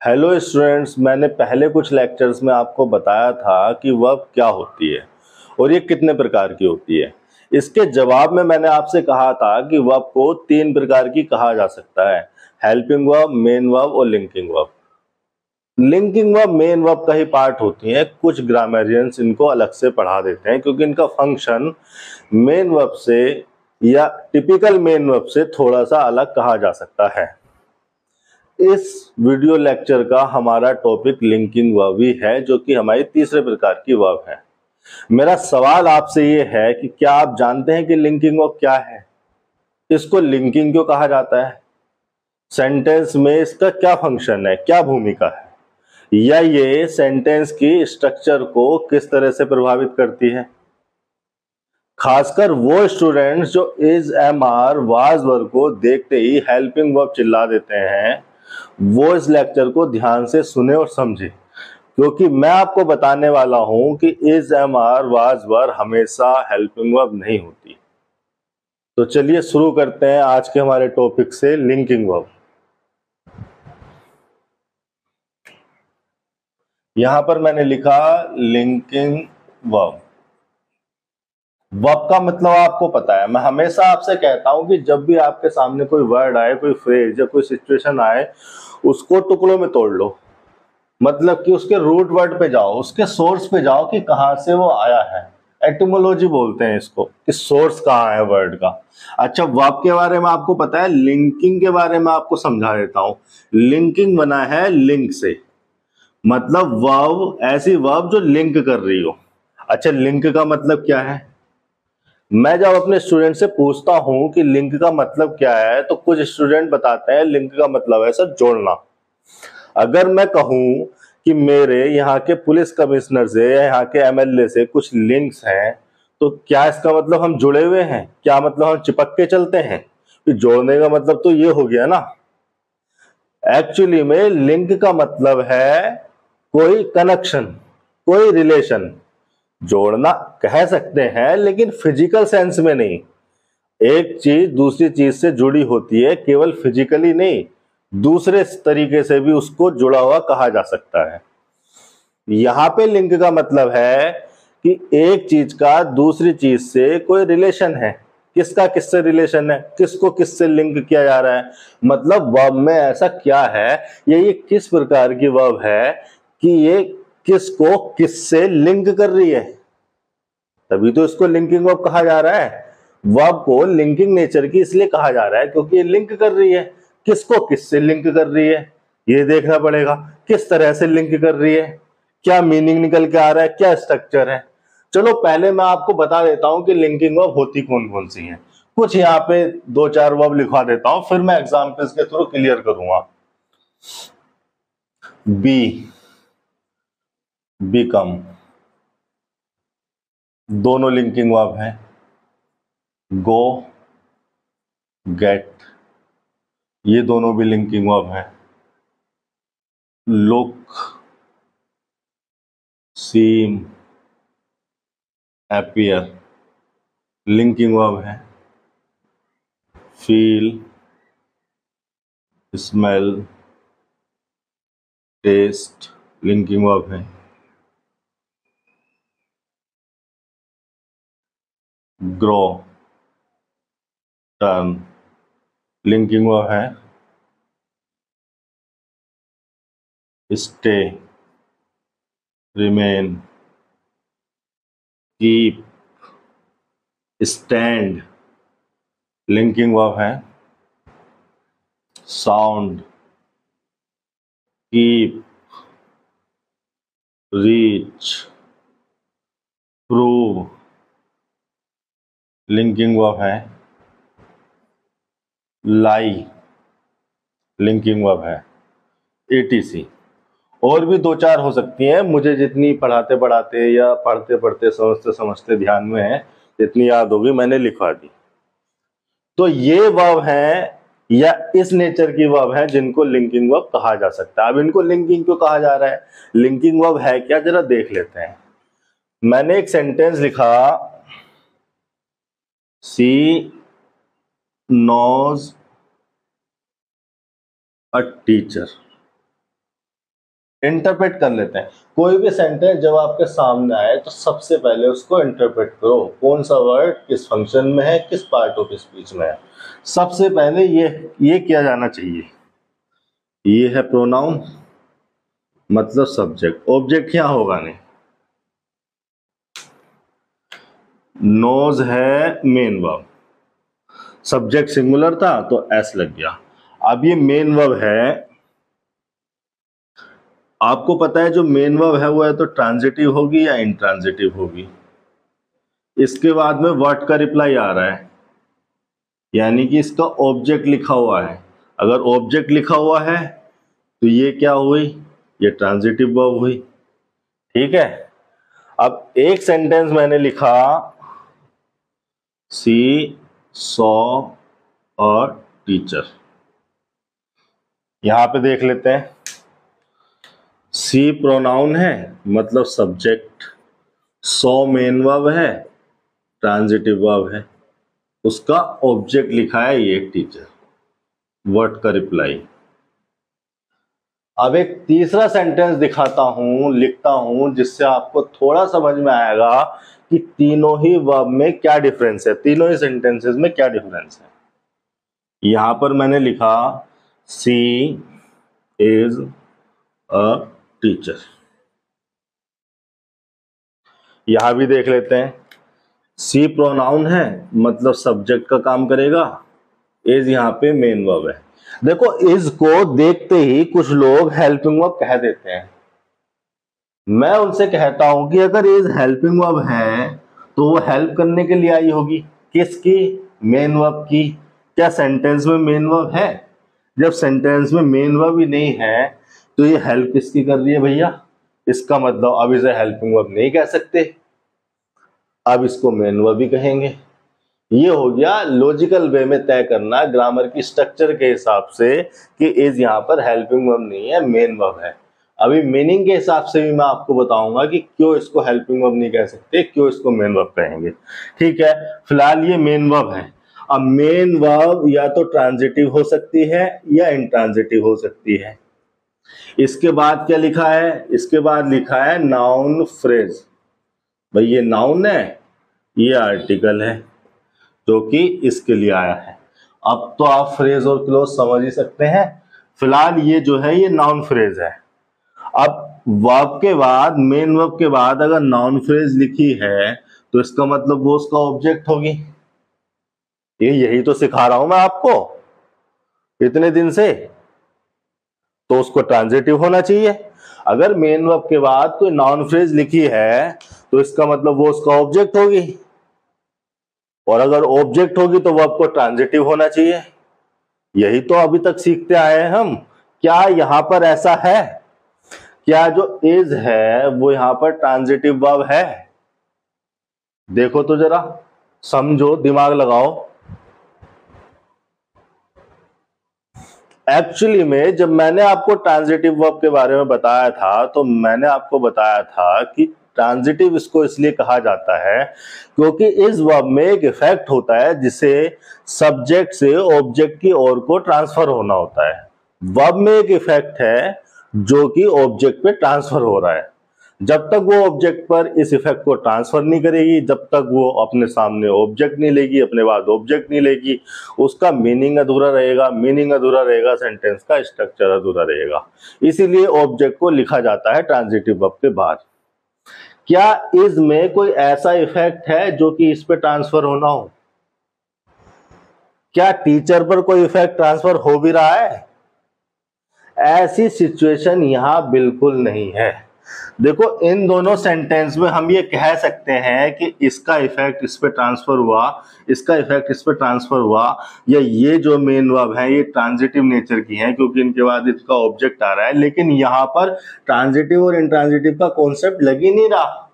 Hello students, मैंने पहले कुछ लेक्चर्स में आपको बताया था कि वर्ब क्या होती है और ये कितने प्रकार की होती है। इसके जवाब में मैंने आपसे कहा था कि वर्ब को तीन प्रकार की कहा जा सकता है, हेल्पिंग वर्ब, मेन वर्ब और linking verb. Linking verb main verb का ही पार्ट होती है। कुछ ग्रामरियंस इनको अलग से पढ़ा देते हैं क्योंकि इनका फंक्शन मेन वर्ब से या टिपिकल मेन वर्ब से थोड़ा सा अलग कहा जा सकता है। इस वीडियो लेक्चर का हमारा टॉपिक लिंकिंग वर्ब ही है, जो कि हमारी तीसरे प्रकार की वर्ब है। मेरा सवाल आपसे ये है कि क्या आप जानते हैं कि लिंकिंग वर्ब क्या है? इसको लिंकिंग क्यों कहा जाता है? सेंटेंस में इसका क्या फंक्शन है, क्या भूमिका है, या ये सेंटेंस की स्ट्रक्चर को किस तरह से प्रभावित करती है? खासकर वो स्टूडेंट्स जो is, am, are, was verb को देखते ही हेल्पिंग वर्ब चिल्ला देते हैं, वो इस लेक्चर को ध्यान से सुने और समझे, क्योंकि मैं आपको बताने वाला हूं कि is, am, are, was verb हमेशा हेल्पिंग वर्ब नहीं होती। तो चलिए शुरू करते हैं आज के हमारे टॉपिक से, लिंकिंग वर्ब। यहां पर मैंने लिखा लिंकिंग वर्ब। वर्ब का मतलब आपको पता है। मैं हमेशा आपसे कहता हूं कि जब भी आपके सामने कोई वर्ड आए, कोई फ्रेज या कोई सिचुएशन आए, उसको टुकड़ों में तोड़ लो। मतलब कि उसके रूट वर्ड पे जाओ, उसके सोर्स पे जाओ कि कहां से वो आया है। एटिमोलॉजी बोलते हैं इसको, कि सोर्स कहाँ है वर्ड का। अच्छा, वर्ब के बारे में आपको पता है। लिंकिंग के बारे में आपको समझा देता हूं। लिंकिंग बना है लिंक से, मतलब वर्ब, ऐसी वर्ब जो लिंक कर रही हो। अच्छा, लिंक का मतलब क्या है? मैं जब अपने स्टूडेंट से पूछता हूं कि लिंक का मतलब क्या है, तो कुछ स्टूडेंट बताते हैं लिंक का मतलब है सर जोड़ना। अगर मैं कहूं कि मेरे यहाँ के पुलिस कमिश्नर से या यहाँ के एमएलए से कुछ लिंक्स हैं, तो क्या इसका मतलब हम जुड़े हुए हैं? क्या मतलब हम चिपक के चलते हैं? कि जोड़ने का मतलब तो ये हो गया ना। एक्चुअली में लिंक का मतलब है कोई कनेक्शन, कोई रिलेशन। जोड़ना कह सकते हैं, लेकिन फिजिकल सेंस में नहीं। एक चीज दूसरी चीज से जुड़ी होती है, केवल फिजिकली नहीं, दूसरे तरीके से भी उसको जुड़ा हुआ कहा जा सकता है। यहां पे लिंक का मतलब है कि एक चीज का दूसरी चीज से कोई रिलेशन है। किसका किससे रिलेशन है, किसको किससे लिंक किया जा रहा है। मतलब वर्ब में ऐसा क्या है, ये किस प्रकार की वर्ब है कि ये किसको किससे लिंक कर रही है। तभी तो इसको लिंकिंग वर्ब कहा जा रहा है। वर्ब को लिंकिंग नेचर की इसलिए कहा जा रहा है क्योंकि ये लिंक कर रही है। किसको किससे लिंक कर रही है, ये देखना पड़ेगा। किस तरह से लिंक कर रही है, क्या मीनिंग निकल के आ रहा है, क्या स्ट्रक्चर है। चलो पहले मैं आपको बता देता हूं कि लिंकिंग वर्ब होती कौन कौन सी हैं। कुछ यहाँ पे दो चार वर्ब लिखवा देता हूं, फिर मैं एग्जांपल्स के थ्रू क्लियर करूंगा। बी, बिकम, दोनों लिंकिंग वर्ब हैं। गो, गेट, ये दोनों भी लिंकिंग वर्ब हैं। Look, seem, appear, linking verb है। Feel, smell, taste, linking verb है। ग्रो, टर्न, लिंकिंग वर्ब है। Stay, remain, keep, stand, linking verb है। Sound, keep, reach, prove, linking verb है। लाई, लिंकिंग वर्ब है। ETC. और भी दो चार हो सकती हैं, मुझे जितनी पढ़ाते पढ़ाते या पढ़ते पढ़ते समझते समझते ध्यान में है, जितनी याद होगी मैंने लिखवा दी। तो ये वर्ब हैं या इस नेचर की वर्ब है जिनको लिंकिंग वर्ब कहा जा सकता है। अब इनको लिंकिंग क्यों कहा जा रहा है, लिंकिंग वर्ब है क्या, जरा देख लेते हैं। मैंने एक सेंटेंस लिखा, सी नोज अ टीचर। इंटरप्रेट कर लेते हैं। कोई भी सेंटेंस जब आपके सामने आए तो सबसे पहले उसको इंटरप्रेट करो, कौन सा वर्ड किस फंक्शन में है, किस पार्ट ऑफ स्पीच में है, सबसे पहले ये किया जाना चाहिए। ये है प्रोनाउन मतलब सब्जेक्ट, ऑब्जेक्ट क्या होगा नहीं, नोज है मेन वर्ब, सब्जेक्ट सिंगुलर था तो एस लग गया। अब ये मेन वर्ब है, आपको पता है जो मेन वर्ब है वो है तो ट्रांजिटिव होगी या इंट्रांजिटिव होगी। इसके बाद में वर्ड का रिप्लाई आ रहा है, यानी कि इसका ऑब्जेक्ट लिखा हुआ है। अगर ऑब्जेक्ट लिखा हुआ है तो ये क्या हुई, ये ट्रांजिटिव वर्ब हुई। ठीक है, अब एक सेंटेंस मैंने लिखा सी सॉ और टीचर, यहां पे देख लेते हैं। सी प्रोनाउन है मतलब सब्जेक्ट, सॉ मेन वर्ब है, ट्रांजिटिव वर्ब है, उसका ऑब्जेक्ट लिखा है ये टीचर, वर्ड का रिप्लाई। अब एक तीसरा सेंटेंस दिखाता हूं, लिखता हूं, जिससे आपको थोड़ा समझ में आएगा कि तीनों ही वर्ब में क्या डिफरेंस है, तीनों ही सेंटेंसेस में क्या डिफरेंस है। यहां पर मैंने लिखा सी इज अ टीचर, यहां भी देख लेते हैं। सी प्रोनाउन है मतलब सब्जेक्ट का काम करेगा, इज यहां पे मेन वर्ब है। देखो इज को देखते ही कुछ लोग हेल्पिंग वर्ब कह देते हैं, मैं उनसे कहता हूं कि अगर इज हेल्पिंग वर्ब है तो वो हेल्प करने के लिए आई होगी, किसकी, मेन वर्ब की। क्या सेंटेंस में मेन वर्ब है? जब सेंटेंस में मेन वर्ब ही नहीं है तो ये हेल्प किसकी कर रही है भैया, इसका मतलब अब इसे हेल्पिंग वर्ब नहीं कह सकते, अब इसको मेन वर्ब ही कहेंगे। ये हो गया लॉजिकल वे में तय करना ग्रामर की स्ट्रक्चर के हिसाब से कि इज यहां पर हेल्पिंग वर्ब नहीं है, मेन वर्ब है। अभी मीनिंग के हिसाब से भी मैं आपको बताऊंगा कि क्यों इसको हेल्पिंग वर्ब नहीं कह सकते, क्यों इसको मेन वर्ब कहेंगे। ठीक है, फिलहाल ये मेन वर्ब है। अब मेन वर्ब या तो ट्रांजिटिव हो सकती है या इंट्रांजिटिव हो सकती है। इसके बाद क्या लिखा है, इसके बाद लिखा है नाउन फ्रेज। भाई ये नाउन है, ये आर्टिकल है जो कि इसके लिए आया है। अब तो आप फ्रेज और क्लोज समझ ही सकते हैं। फिलहाल ये जो है ये नाउन फ्रेज है। अब वर्ब के बाद, मेन वर्ब के बाद अगर नाउन फ्रेज लिखी है तो इसका मतलब वो उसका ऑब्जेक्ट होगी। यही तो सिखा रहा हूं मैं आपको इतने दिन से, तो उसको ट्रांजिटिव होना चाहिए। अगर मेन वर्ब के बाद कोई नाउन फ्रेज लिखी है तो इसका मतलब वो उसका ऑब्जेक्ट होगी, और अगर ऑब्जेक्ट होगी तो वर्ब को ट्रांजिटिव होना चाहिए। यही तो अभी तक सीखते आए हैं हम। क्या यहां पर ऐसा है, क्या जो इज है वो यहां पर ट्रांजिटिव वर्ब है? देखो तो जरा, समझो, दिमाग लगाओ। एक्चुअली में जब मैंने आपको ट्रांजिटिव वर्ब के बारे में बताया था तो मैंने आपको बताया था कि ट्रांजिटिव इसको इसलिए कहा जाता है क्योंकि इस वर्ब में एक इफेक्ट होता है जिसे सब्जेक्ट से ऑब्जेक्ट की ओर को ट्रांसफर होना होता है। वर्ब में एक इफेक्ट है जो कि ऑब्जेक्ट पे ट्रांसफर हो रहा है। जब तक वो ऑब्जेक्ट पर इस इफेक्ट को ट्रांसफर नहीं करेगी, जब तक वो अपने सामने ऑब्जेक्ट नहीं लेगी, अपने बाद ऑब्जेक्ट नहीं लेगी, उसका मीनिंग अधूरा रहेगा। मीनिंग अधूरा रहेगा, सेंटेंस का स्ट्रक्चर अधूरा रहेगा। इसीलिए ऑब्जेक्ट को लिखा जाता है ट्रांजिटिव वर्ब के बाद। क्या इज में कोई ऐसा इफेक्ट है जो कि इस पे ट्रांसफर होना हो? क्या टीचर पर कोई इफेक्ट ट्रांसफर हो भी रहा है? ऐसी सिचुएशन यहां बिल्कुल नहीं है। देखो इन दोनों सेंटेंस में हम ये कह सकते हैं कि इसका इफेक्ट इस पे ट्रांसफर हुआ, इसका इफेक्ट इस पे ट्रांसफर हुआ, या ये जो मेन वर्ब है ये ट्रांजिटिव नेचर की है क्योंकि इनके बाद इसका ऑब्जेक्ट आ रहा है। लेकिन यहां पर ट्रांजिटिव और इंट्रांजिटिव का कॉन्सेप्ट लग ही नहीं रहा।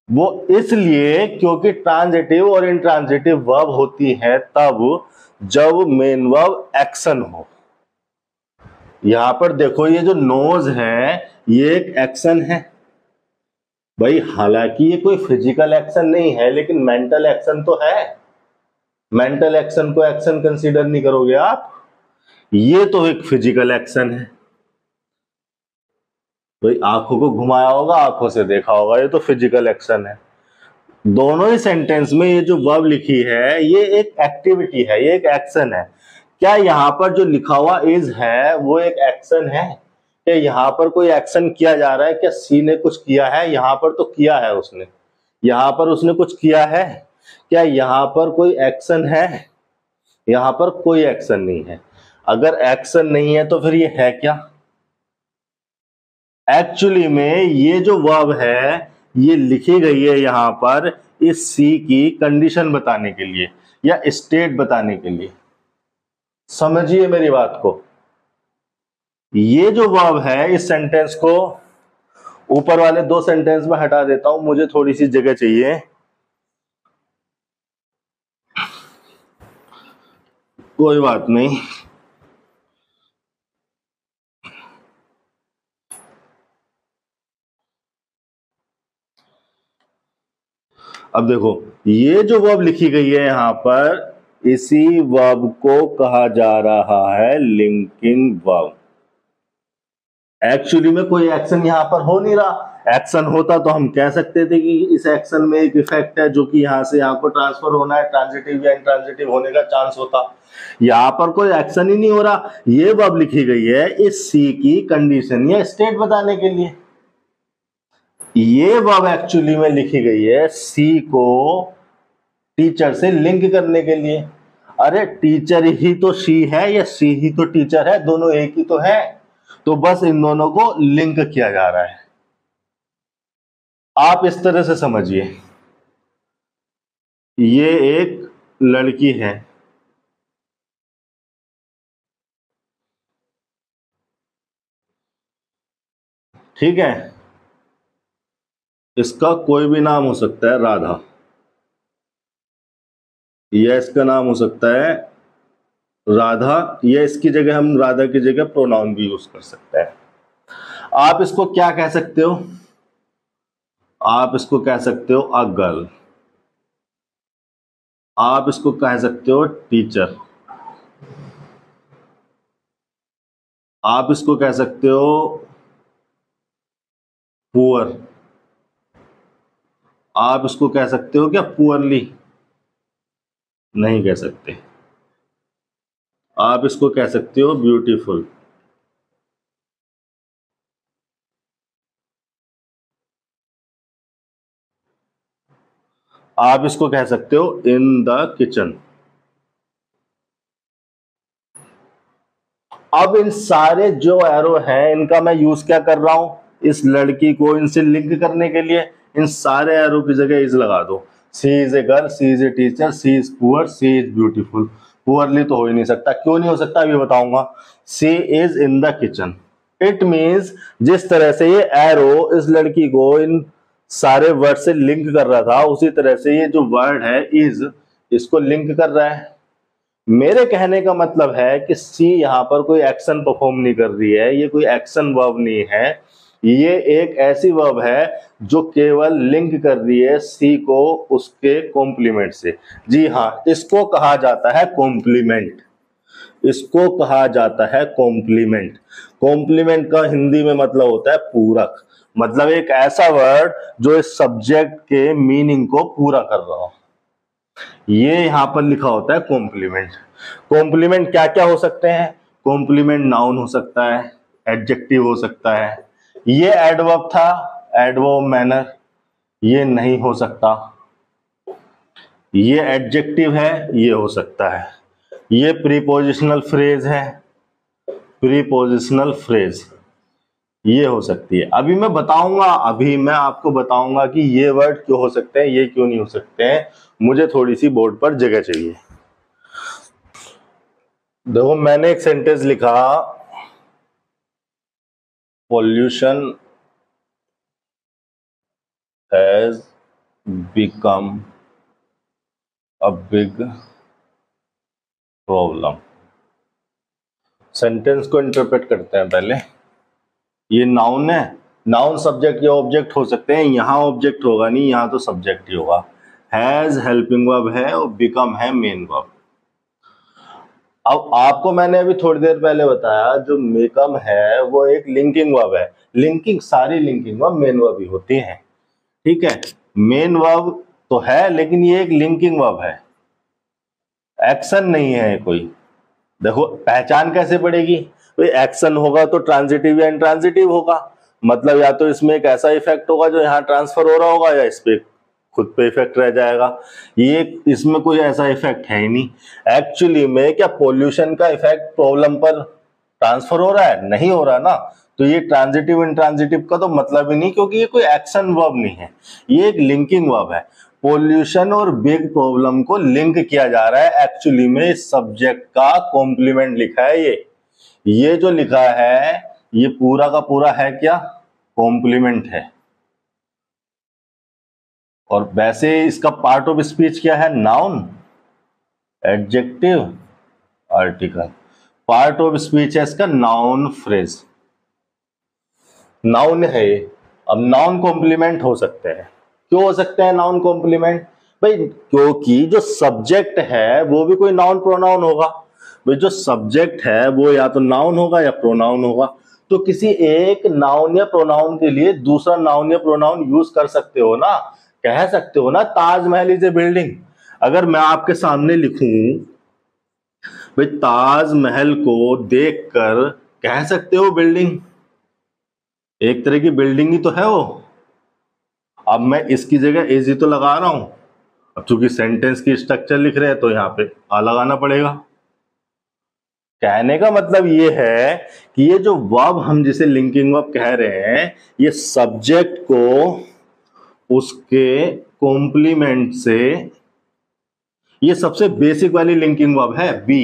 वो इसलिए क्योंकि ट्रांजिटिव और इंट्रांजिटिव वर्ब होती है तब जब मेन वर्ब एक्शन हो। यहां पर देखो ये जो नोज है ये एक एक्शन है भाई, हालांकि ये कोई फिजिकल एक्शन नहीं है लेकिन मेंटल एक्शन तो है। मेंटल एक्शन को एक्शन कंसीडर नहीं करोगे आप, ये तो एक फिजिकल एक्शन है। तो आंखों को घुमाया होगा, आंखों से देखा होगा, ये तो फिजिकल एक्शन है। दोनों ही सेंटेंस में ये जो वर्ब लिखी है ये एक एक्टिविटी है, ये एक एक्शन है। क्या यहाँ पर जो लिखा हुआ इज है वो एक एक्शन है? क्या यहाँ पर कोई एक्शन किया जा रहा है? क्या सी ने कुछ किया है? यहाँ पर तो किया है उसने, यहाँ पर उसने कुछ किया है। क्या यहाँ पर कोई एक्शन है? यहाँ पर कोई एक्शन नहीं है। अगर एक्शन नहीं है तो फिर ये है क्या? एक्चुअली में ये जो वर्ब है ये लिखी गई है यहाँ पर इस सी की कंडीशन बताने के लिए या स्टेट बताने के लिए। समझिए मेरी बात को। ये जो वर्ब है इस सेंटेंस को ऊपर वाले दो सेंटेंस में हटा देता हूं, मुझे थोड़ी सी जगह चाहिए। कोई बात नहीं। अब देखो ये जो वर्ब लिखी गई है यहां पर, इसी वर्ब को कहा जा रहा है लिंकिंग वर्ब। एक्चुअली में कोई एक्शन यहां पर हो नहीं रहा। एक्शन होता तो हम कह सकते थे कि इस एक्शन में एक इफेक्ट है जो कि यहां से यहां को ट्रांसफर होना है, ट्रांजिटिव या इंट्रांजिटिव होने का चांस होता। यहां पर कोई एक्शन ही नहीं हो रहा। ये वर्ब लिखी गई है इस सी की कंडीशन या स्टेट बताने के लिए। ये वर्ब एक्चुअली में लिखी गई है सी को टीचर से लिंक करने के लिए। अरे टीचर ही तो सी है या सी ही तो टीचर है, दोनों एक ही तो है। तो बस इन दोनों को लिंक किया जा रहा है। आप इस तरह से समझिए, ये एक लड़की है, ठीक है, इसका कोई भी नाम हो सकता है, राधा, या इसका नाम हो सकता है राधा, या इसकी जगह हम राधा की जगह प्रोनाउन भी यूज कर सकते हैं। आप इसको क्या कह सकते हो? आप इसको कह सकते हो अ गर्ल, आप इसको कह सकते हो टीचर, आप इसको कह सकते हो पुअर, आप इसको कह सकते हो क्या पुअरली? नहीं कह सकते। आप इसको कह सकते हो ब्यूटीफुल, आप इसको कह सकते हो इन द किचन। अब इन सारे जो एरो हैं इनका मैं यूज क्या कर रहा हूं? इस लड़की को इनसे लिंक करने के लिए इन सारे एरो की जगह इज लगा दो। She is a girl, she is a teacher, she is poor, she is beautiful. Poorly तो हो ही नहीं सकता। क्यों नहीं हो सकता अभी बताऊंगा। She is in the kitchen. It means जिस तरह से ये एरो इस लड़की को इन सारे वर्ड से लिंक कर रहा था, उसी तरह से ये जो वर्ड है इज, इसको लिंक कर रहा है। मेरे कहने का मतलब है कि सी यहां पर कोई एक्शन परफॉर्म नहीं कर रही है, ये कोई एक्शन वर्ब नहीं है, ये एक ऐसी वर्ब है जो केवल लिंक कर रही है सी को उसके कॉम्प्लीमेंट से। जी हाँ, इसको कहा जाता है कॉम्प्लीमेंट, इसको कहा जाता है कॉम्प्लीमेंट। कॉम्प्लीमेंट का हिंदी में मतलब होता है पूरक, मतलब एक ऐसा वर्ड जो इस सब्जेक्ट के मीनिंग को पूरा कर रहा हो, ये यहां पर लिखा होता है कॉम्प्लीमेंट। कॉम्प्लीमेंट क्या क्या हो सकते हैं? कॉम्प्लीमेंट नाउन हो सकता है, एडजेक्टिव हो सकता है। ये एडवर्ब था, एडवर्ब मैनर, ये नहीं हो सकता। ये एडजेक्टिव है, ये हो सकता है। ये प्रीपोजिशनल फ्रेज है, प्रीपोजिशनल फ्रेज, ये हो सकती है। अभी मैं बताऊंगा, अभी मैं आपको बताऊंगा कि ये वर्ड क्यों हो सकते हैं, ये क्यों नहीं हो सकते हैं। मुझे थोड़ी सी बोर्ड पर जगह चाहिए। देखो मैंने एक सेंटेंस लिखा, pollution has become a big problem. Sentence को इंटरप्रेट करते हैं पहले। ये नाउन है, नाउन सब्जेक्ट या ऑब्जेक्ट हो सकते हैं, यहां ऑब्जेक्ट होगा नहीं, यहां तो सब्जेक्ट ही होगा। हैज हेल्पिंग वर्ब है और बिकम है मेन वर्ब। अब आपको मैंने अभी थोड़ी देर पहले बताया जो मेकम है वो एक लिंकिंग वर्ब है। लिंकिंग, सारी लिंकिंग वर्ब मेन वर्ब ही होती हैं, ठीक है। मेन वर्ब तो है लेकिन ये एक लिंकिंग वर्ब है, एक्शन नहीं है कोई। देखो पहचान कैसे पड़ेगी, कोई एक्शन होगा तो ट्रांजिटिव या इंट्रांजिटिव होगा, मतलब या तो इसमें एक ऐसा इफेक्ट होगा जो यहाँ ट्रांसफर हो रहा होगा या इस पे खुद पे इफेक्ट रह जाएगा। ये इसमें कोई ऐसा इफेक्ट है ही नहीं। एक्चुअली में क्या पोल्यूशन का इफेक्ट प्रॉब्लम पर ट्रांसफर हो रहा है? नहीं हो रहा ना। तो ये ट्रांजिटिव इंट्रांजिटिव का तो मतलब ही नहीं, क्योंकि ये कोई एक्शन वर्ब नहीं है, ये एक लिंकिंग वर्ब है। पोल्यूशन और बिग प्रॉब्लम को लिंक किया जा रहा है। एक्चुअली में सब्जेक्ट का कॉम्प्लीमेंट लिखा है ये जो लिखा है ये पूरा का पूरा है क्या? कॉम्प्लीमेंट है। और वैसे इसका पार्ट ऑफ स्पीच क्या है? Noun, adjective, article. Part of speech है इसका नाउन फ्रेज, नाउन है। अब नाउन कॉम्प्लीमेंट हो सकते हैं। क्यों हो सकते हैं नाउन कॉम्प्लीमेंट? भाई क्योंकि जो सब्जेक्ट है वो भी कोई नाउन प्रोनाउन होगा। भाई जो सब्जेक्ट है वो या तो नाउन होगा या प्रोनाउन होगा। तो किसी एक नाउन या प्रोनाउन के लिए दूसरा नाउन या प्रोनाउन यूज कर सकते हो ना, कह सकते हो ना ताजमहल इज ए बिल्डिंग। अगर मैं आपके सामने लिखूं भाई ताजमहल को देखकर कह सकते हो बिल्डिंग, एक तरह की बिल्डिंग ही तो है वो। अब मैं इसकी जगह एज ही तो लगा रहा हूं, अब चूंकि सेंटेंस की स्ट्रक्चर लिख रहे हैं तो यहां पे आ लगाना पड़ेगा। कहने का मतलब ये है कि ये जो वर्ब हम जिसे लिंकिंग वर्ब कह रहे हैं ये सब्जेक्ट को उसके कॉम्प्लीमेंट से, ये सबसे बेसिक वाली लिंकिंग वर्ब है बी,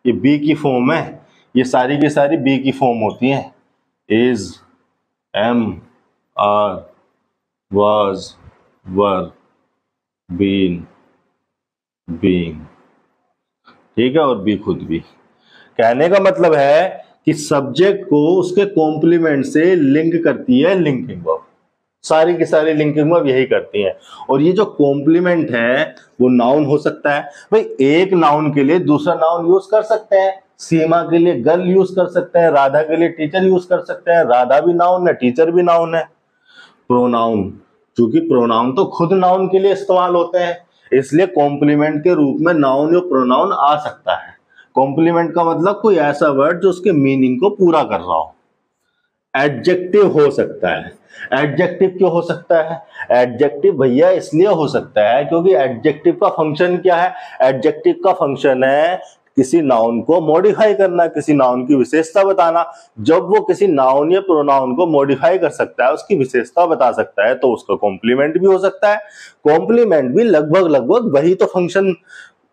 ये बी की फॉर्म है, ये सारी की सारी बी की फॉर्म होती है। Is, am, are, was, were, been, being, ठीक है, और बी खुद भी। कहने का मतलब है कि सब्जेक्ट को उसके कॉम्प्लीमेंट से लिंक करती है लिंकिंग वर्ब। सारी की सारी लिंकिंग वर्ब यही करती हैं। और ये जो कॉम्प्लीमेंट है वो नाउन हो सकता है। भाई एक नाउन के लिए दूसरा नाउन यूज कर सकते हैं। सीमा के लिए गर्ल यूज कर सकते हैं, राधा के लिए टीचर यूज कर सकते हैं। राधा भी नाउन है, टीचर भी नाउन है। प्रोनाउन, क्योंकि प्रोनाउन तो खुद नाउन के लिए इस्तेमाल होते हैं, इसलिए कॉम्प्लीमेंट के रूप में नाउन या प्रोनाउन आ सकता है। कॉम्प्लीमेंट का मतलब कोई ऐसा वर्ड जो उसके मीनिंग को पूरा कर रहा हो। एडजेक्टिव हो सकता है। एडजेक्टिव क्यों हो सकता है? एडजेक्टिव भैया इसलिए हो सकता है क्योंकि एडजेक्टिव का फंक्शन क्या है? एडजेक्टिव का फंक्शन है किसी नाउन को मॉडिफाई करना, किसी नाउन की विशेषता बताना। जब वो किसी नाउन या प्रोनाउन को मॉडिफाई कर सकता है, उसकी विशेषता बता सकता है, तो उसका कॉम्प्लीमेंट भी हो सकता है। कॉम्प्लीमेंट भी लगभग लगभग वही तो फंक्शन,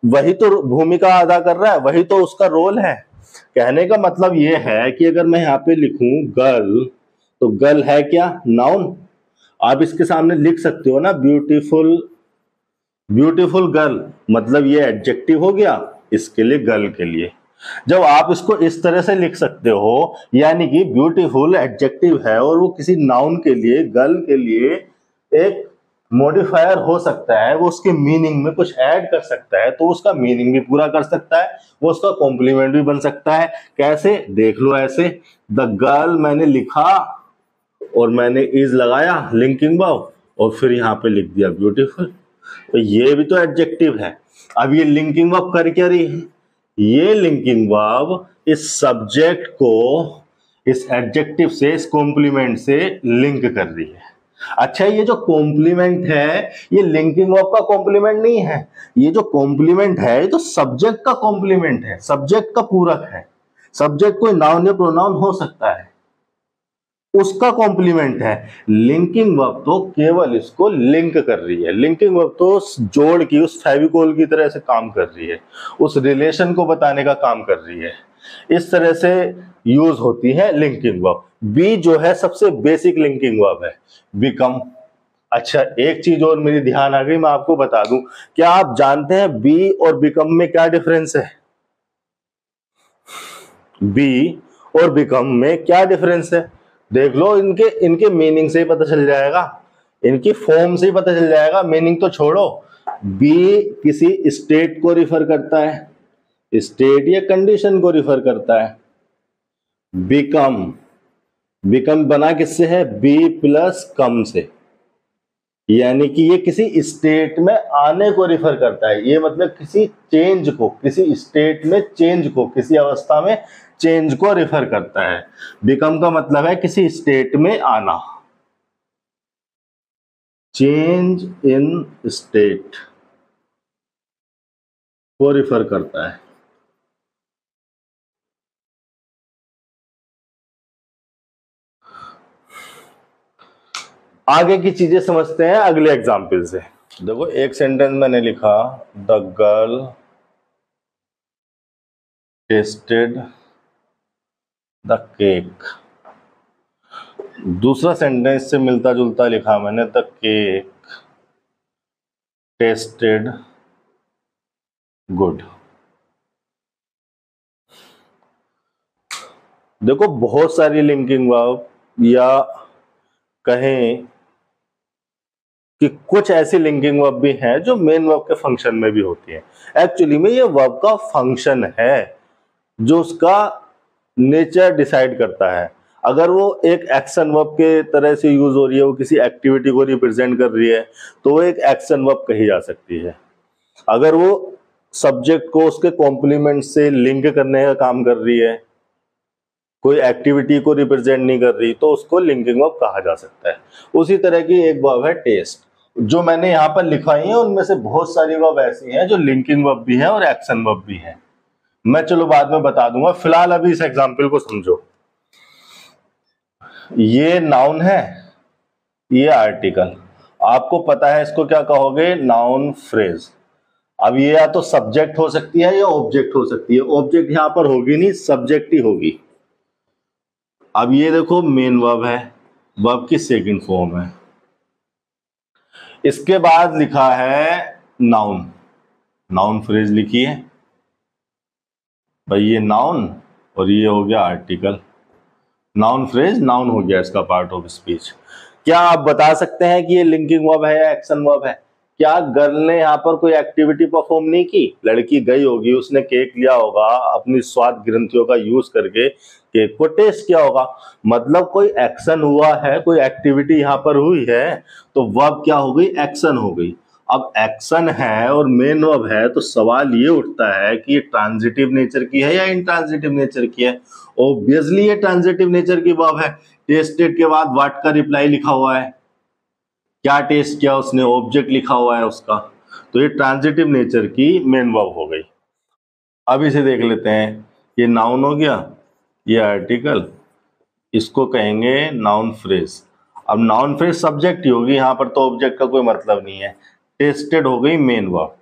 वही तो भूमिका अदा कर रहा है, वही तो उसका रोल है। कहने का मतलब ये है कि अगर मैं यहाँ पे लिखूं गर्ल, तो गर्ल है क्या? नाउन। आप इसके सामने लिख सकते हो ना ब्यूटीफुल, ब्यूटीफुल गर्ल, मतलब ये एडजेक्टिव हो गया इसके लिए, गर्ल के लिए। जब आप इसको इस तरह से लिख सकते हो, यानी कि ब्यूटीफुल एडजेक्टिव है और वो किसी नाउन के लिए, गर्ल के लिए एक मॉडिफायर हो सकता है, वो उसके मीनिंग में कुछ ऐड कर सकता है, तो उसका मीनिंग भी पूरा कर सकता है, वो उसका कॉम्प्लीमेंट भी बन सकता है। कैसे? देख लो ऐसे, द गर्ल मैंने लिखा और मैंने इज लगाया लिंकिंग वर्ब और फिर यहाँ पे लिख दिया ब्यूटीफुल, तो ये भी तो एडजेक्टिव है। अब ये लिंकिंग वर्ब कर क्या रही है? ये लिंकिंग वर्ब इस सब्जेक्ट को इस एडजेक्टिव से, इस कॉम्प्लीमेंट से लिंक कर रही है। अच्छा, ये जो कॉम्प्लीमेंट है ये लिंकिंग वर्ब का कॉम्प्लीमेंट नहीं है। ये जो कॉम्प्लीमेंट है ये तो सब्जेक्ट का कॉम्प्लीमेंट है, सब्जेक्ट का पूरक है। सब्जेक्ट कोई नाउन या प्रोनाउन हो सकता है, उसका कॉम्प्लीमेंट है। लिंकिंग वर्ब तो केवल इसको लिंक कर रही है। लिंकिंग वर्ब तो उस जोड़ की, उस फेविकोल की तरह से काम कर रही है, उस रिलेशन को बताने का काम कर रही है। इस तरह से यूज होती है लिंकिंग वर्ब। बी जो है सबसे बेसिक लिंकिंग वर्ब है, बिकम। अच्छा, एक चीज और मेरी ध्यान आ गई, मैं आपको बता दूं, क्या आप जानते हैं बी और बिकम में क्या डिफरेंस है? बी और बिकम में क्या डिफरेंस है? देख लो, इनके इनके मीनिंग से ही पता चल जाएगा, इनकी फॉर्म से ही पता चल जाएगा। मीनिंग तो छोड़ो, बी किसी स्टेट को रिफर करता है, स्टेट या कंडीशन को रिफर करता है। बिकम, बिकम बना किससे है? बी प्लस कम से, यानी कि ये किसी स्टेट में आने को रिफर करता है। ये मतलब किसी चेंज को, किसी स्टेट में चेंज को, किसी अवस्था में चेंज को रिफर करता है। बिकम का मतलब है किसी स्टेट में आना, चेंज इन स्टेट को रिफर करता है। आगे की चीजें समझते हैं अगले एग्जाम्पल से। देखो एक सेंटेंस मैंने लिखा, the girl tested the cake. दूसरा सेंटेंस से मिलता जुलता लिखा मैंने, द केक टेस्टेड गुड। देखो बहुत सारी लिंकिंग वर्ब, या कहें कि कुछ ऐसी लिंकिंग वर्ब भी हैं जो मेन वर्ब के फंक्शन में भी होती है। एक्चुअली में ये वर्ब का फंक्शन है जो उसका नेचर डिसाइड करता है। अगर वो एक एक्शन वर्ब के तरह से यूज हो रही है, वो किसी एक्टिविटी को रिप्रेजेंट कर रही है, तो वो एक एक्शन वर्ब कही जा सकती है। अगर वो सब्जेक्ट को उसके कॉम्प्लीमेंट से लिंक करने का काम कर रही है, कोई एक्टिविटी को रिप्रेजेंट नहीं कर रही, तो उसको लिंकिंग वर्ब कहा जा सकता है। उसी तरह की एक वर्ब है टेस्ट। जो मैंने यहाँ पर लिखाई है उनमें से बहुत सारी वर्ब ऐसी हैं जो लिंकिंग वर्ब भी है और एक्शन वर्ब भी है। मैं चलो बाद में बता दूंगा, फिलहाल अभी इस एग्जाम्पल को समझो। ये नाउन है, ये आर्टिकल। आपको पता है इसको क्या कहोगे? Noun phrase. अब ये या तो सब्जेक्ट हो सकती है या ऑब्जेक्ट हो सकती है। ऑब्जेक्ट यहां पर होगी नहीं, सब्जेक्ट ही होगी। अब ये देखो मेन वर्ब है, वर्ब की सेकंड फॉर्म है। इसके बाद लिखा है नाउन, नाउन फ्रेज लिखी है भाई, ये नाउन और ये हो गया आर्टिकल। नाउन फ्रेज नाउन हो गया इसका पार्ट ऑफ स्पीच। क्या आप बता सकते हैं कि ये लिंकिंग वर्ब है या एक्शन वर्ब है? क्या गर्ल ने यहाँ पर कोई एक्टिविटी परफॉर्म नहीं की? लड़की गई होगी, उसने केक लिया होगा, अपनी स्वाद ग्रंथियों का यूज करके केक को टेस्ट किया होगा, मतलब कोई एक्शन हुआ है, कोई एक्टिविटी यहाँ पर हुई है, तो वर्ब क्या हो गई? एक्शन हो गई। अब एक्शन है और मेन वर्ब है, तो सवाल ये उठता है कि ये ट्रांजिटिव नेचर की है या इंट्रांजिटिव नेचर की है? ऑब्वियसली ये ट्रांजिटिव नेचर की वर्ब है। टेस्टेड के बाद व्हाट का रिप्लाई लिखा हुआ है, क्या टेस्ट किया उसने, ऑब्जेक्ट लिखा हुआ है उसका, तो ये ट्रांजिटिव नेचर की मेन वर्ब हो गई। अब इसे देख लेते हैं, ये नाउन हो गया, ये आर्टिकल, इसको कहेंगे नाउन फ्रेज। अब नाउन फ्रेज सब्जेक्ट ही होगी, यहां पर तो ऑब्जेक्ट का कोई मतलब नहीं है। टेस्टेड हो गई मेन वर्ब।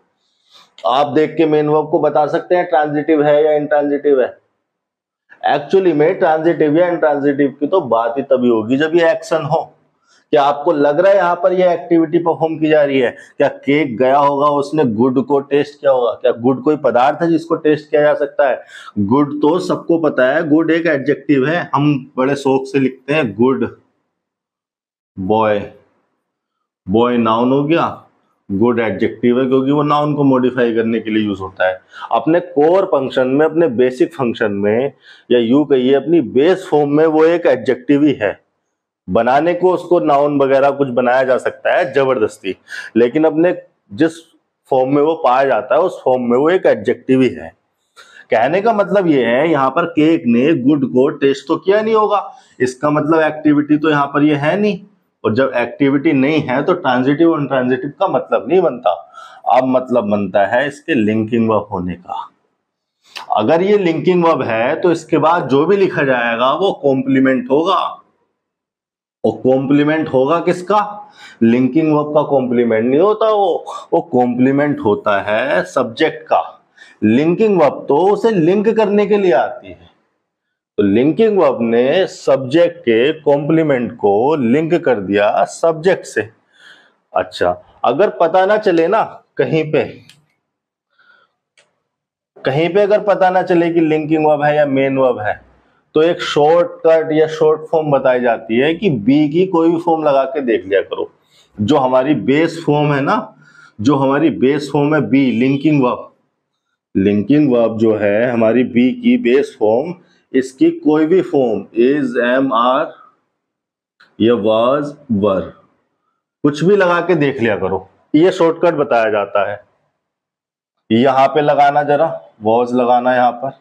आप देख के मेन वर्ब को बता सकते हैं ट्रांजिटिव है या इंट्रांजिटिव है? एक्चुअली में ट्रांजिटिव या इंट्रांजिटिव की तो बात ही तभी होगी जब ये एक्शन हो। क्या आपको लग रहा है यहाँ पर ये एक्टिविटी परफॉर्म की जा रही है? क्या केक गया होगा, उसने गुड को टेस्ट किया होगा? क्या गुड कोई पदार्थ है जिसको टेस्ट किया जा सकता है? गुड तो सबको पता है, गुड एक एडजेक्टिव है, हम बड़े शौक से लिखते हैं गुड बॉय। बॉय नाउन हो गया, गुड एडजेक्टिव है क्योंकि वो नाउन को मॉडिफाई करने के लिए यूज होता है। अपने कोर फंक्शन में, अपने बेसिक फंक्शन में, या यूं कहिए अपनी बेस फॉर्म में, वो एक एडजेक्टिव ही है। बनाने को उसको नाउन वगैरह कुछ बनाया जा सकता है जबरदस्ती, लेकिन अपने जिस फॉर्म में वो पाया जाता है उस फॉर्म में वो एक एडजेक्टिव ही है। कहने का मतलब ये है, यहाँ पर केक ने गुड को टेस्ट तो किया नहीं होगा, इसका मतलब एक्टिविटी तो यहाँ पर ये है नहीं, और जब एक्टिविटी नहीं है तो ट्रांजिटिव और इंट्रांजिटिव का मतलब नहीं बनता। अब मतलब बनता है इसके लिंकिंग वर्ब होने का। अगर ये लिंकिंग वर्ब है तो इसके बाद जो भी लिखा जाएगा वो कॉम्प्लीमेंट होगा, और कॉम्प्लीमेंट होगा किसका? लिंकिंग वर्ब का कॉम्प्लीमेंट नहीं होता, वो कॉम्प्लीमेंट होता है सब्जेक्ट का। लिंकिंग वर्ब तो उसे लिंक करने के लिए आती है, तो लिंकिंग वर्ब ने सब्जेक्ट के कॉम्प्लीमेंट को लिंक कर दिया सब्जेक्ट से। अच्छा, अगर पता ना चले ना कहीं पे अगर पता ना चले कि लिंकिंग वर्ब है या मेन वर्ब है, तो एक शॉर्टकट या शॉर्ट फॉर्म बताई जाती है कि बी की कोई भी फॉर्म लगा के देख लिया करो। जो हमारी बेस फॉर्म है ना, जो हमारी बेस फॉर्म है be, linking verb, linking verb जो है हमारी बी की बेस फॉर्म, इसकी कोई भी फॉर्म इज, एम, आर या वाज, वर, कुछ भी लगा के देख लिया करो, ये शॉर्टकट बताया जाता है। यहां पे लगाना, जरा वॉज लगाना यहां पर,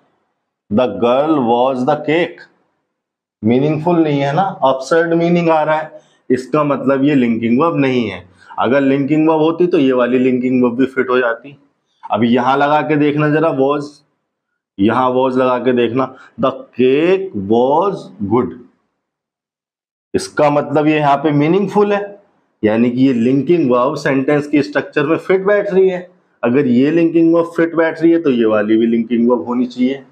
the girl was the cake, meaningful नहीं है ना, अपसर्ड मीनिंग आ रहा है, इसका मतलब ये लिंकिंग वर्ब नहीं है। अगर लिंकिंग वर्ब होती तो ये वाली लिंकिंग वर्ब भी फिट हो जाती। अभी यहां लगा के देखना जरा वॉज, यहां वॉज लगा के देखना, द केक वॉज गुड, इसका मतलब ये यहां पे मीनिंगफुल है, यानी कि ये लिंकिंग वर्ब सेंटेंस की स्ट्रक्चर में फिट बैठ रही है। अगर ये लिंकिंग वर्ब फिट बैठ रही है तो ये वाली भी लिंकिंग वर्ब होनी चाहिए।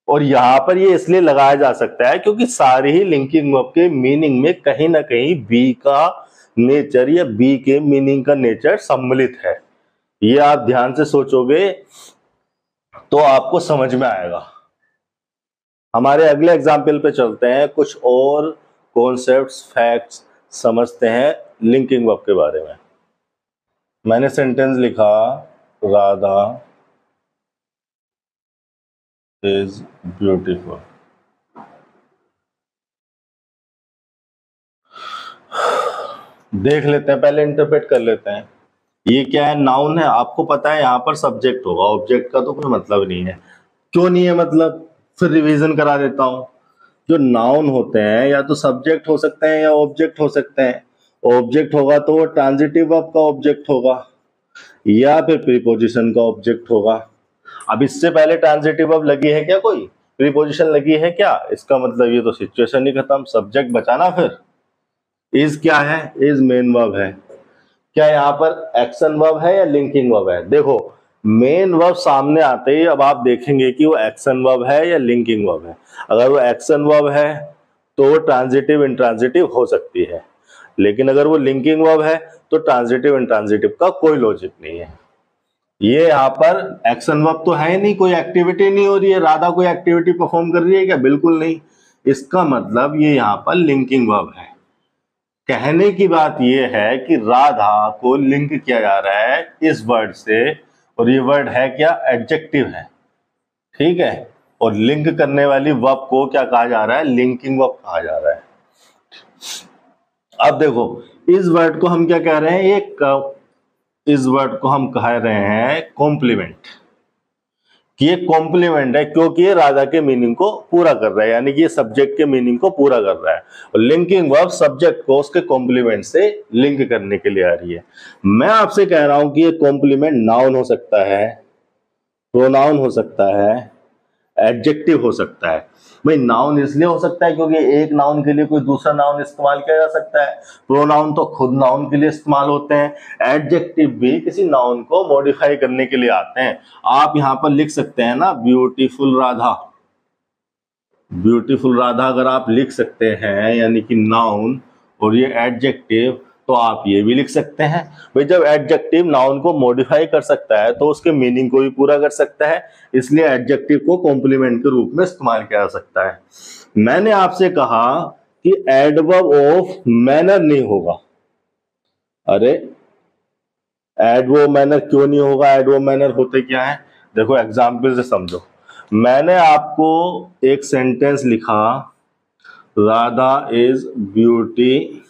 और यहां पर ये इसलिए लगाया जा सकता है क्योंकि सारी ही लिंकिंग वर्ब के मीनिंग में कहीं ना कहीं बी का नेचर या बी के मीनिंग का नेचर सम्मिलित है। ये आप ध्यान से सोचोगे तो आपको समझ में आएगा। हमारे अगले एग्जाम्पल पे चलते हैं, कुछ और कॉन्सेप्ट्स, फैक्ट्स समझते हैं लिंकिंग वर्ब के बारे में। मैंने सेंटेंस लिखा, राधा इज ब्यूटीफुल। देख लेते हैं, पहले इंटरप्रेट कर लेते हैं। ये क्या है, नाउन है, आपको पता है यहां पर सब्जेक्ट होगा, ऑब्जेक्ट का तो कोई मतलब नहीं है। क्यों नहीं है मतलब, फिर रिवीजन करा देता हूं। जो नाउन होते हैं या तो सब्जेक्ट हो सकते हैं या ऑब्जेक्ट हो सकते हैं। ऑब्जेक्ट होगा तो वो ट्रांजिटिव वर्ब का ऑब्जेक्ट होगा या फिर प्रीपोजिशन का ऑब्जेक्ट होगा। अब इससे पहले ट्रांजिटिव वर्ब लगी है क्या, कोई प्रीपोजिशन लगी है क्या, इसका मतलब ये तो सिचुएशन ही खत्म, सब्जेक्ट बचाना। फिर इज क्या है, इज मेन वर्ब है। क्या यहाँ पर एक्शन वर्ब है या लिंकिंग वर्ब है? देखो मेन वर्ब सामने आते ही अब आप देखेंगे कि वो एक्शन वर्ब है या लिंकिंग वर्ब है। अगर वो एक्शन वर्ब है तो वो ट्रांजिटिव इंट्रांजिटिव हो सकती है, लेकिन अगर वो लिंकिंग वर्ब है तो ट्रांजिटिव इंट्रांजिटिव का कोई लॉजिक नहीं है। ये यहाँ पर एक्शन वर्ब तो है नहीं, कोई एक्टिविटी नहीं हो रही है, राधा कोई एक्टिविटी परफॉर्म कर रही है क्या? बिल्कुल नहीं। इसका मतलब ये यहाँ पर लिंकिंग वर्ब है। कहने की बात यह है कि राधा को लिंक किया जा रहा है इस वर्ड से, और ये वर्ड है क्या, एडजेक्टिव है, ठीक है। और लिंक करने वाली वर्ब को क्या कहा जा रहा है, लिंकिंग वर्ब कहा जा रहा है। अब देखो इस वर्ड को हम क्या कह रहे हैं, इस वर्ड को हम कह रहे हैं कॉम्प्लीमेंट, कि ये कॉम्प्लीमेंट है क्योंकि ये राधा के मीनिंग को पूरा कर रहा है, यानी कि ये सब्जेक्ट के मीनिंग को पूरा कर रहा है। और लिंकिंग वर्ब सब्जेक्ट को उसके कॉम्प्लीमेंट से लिंक करने के लिए आ रही है। मैं आपसे कह रहा हूं कि ये कॉम्प्लीमेंट नाउन हो सकता है, प्रोनाउन हो सकता है, एडजेक्टिव हो सकता है। भाई नाउन इसलिए हो सकता है क्योंकि एक नाउन के लिए कोई दूसरा नाउन इस्तेमाल किया जा सकता है, प्रोनाउन तो खुद नाउन के लिए इस्तेमाल होते हैं, एडजेक्टिव भी किसी नाउन को मॉडिफाई करने के लिए आते हैं। आप यहां पर लिख सकते हैं ना, ब्यूटीफुल राधा, ब्यूटीफुल राधा अगर आप लिख सकते हैं यानी कि नाउन, और ये एडजेक्टिव, तो आप ये भी लिख सकते हैं। भाई जब एडजेक्टिव नाउन को मॉडिफाई कर सकता है तो उसके मीनिंग को भी पूरा कर सकता है, इसलिए एडजेक्टिव को कॉम्प्लीमेंट के रूप में इस्तेमाल किया जा सकता है। मैंने आपसे कहा कि एडवर्ब ऑफ मैनर नहीं होगा। अरे एडवर्ब मैनर क्यों नहीं होगा? एडवर्ब मैनर होते क्या है, देखो एग्जाम्पल से समझो। मैंने आपको एक सेंटेंस लिखा, Radha is beautifully,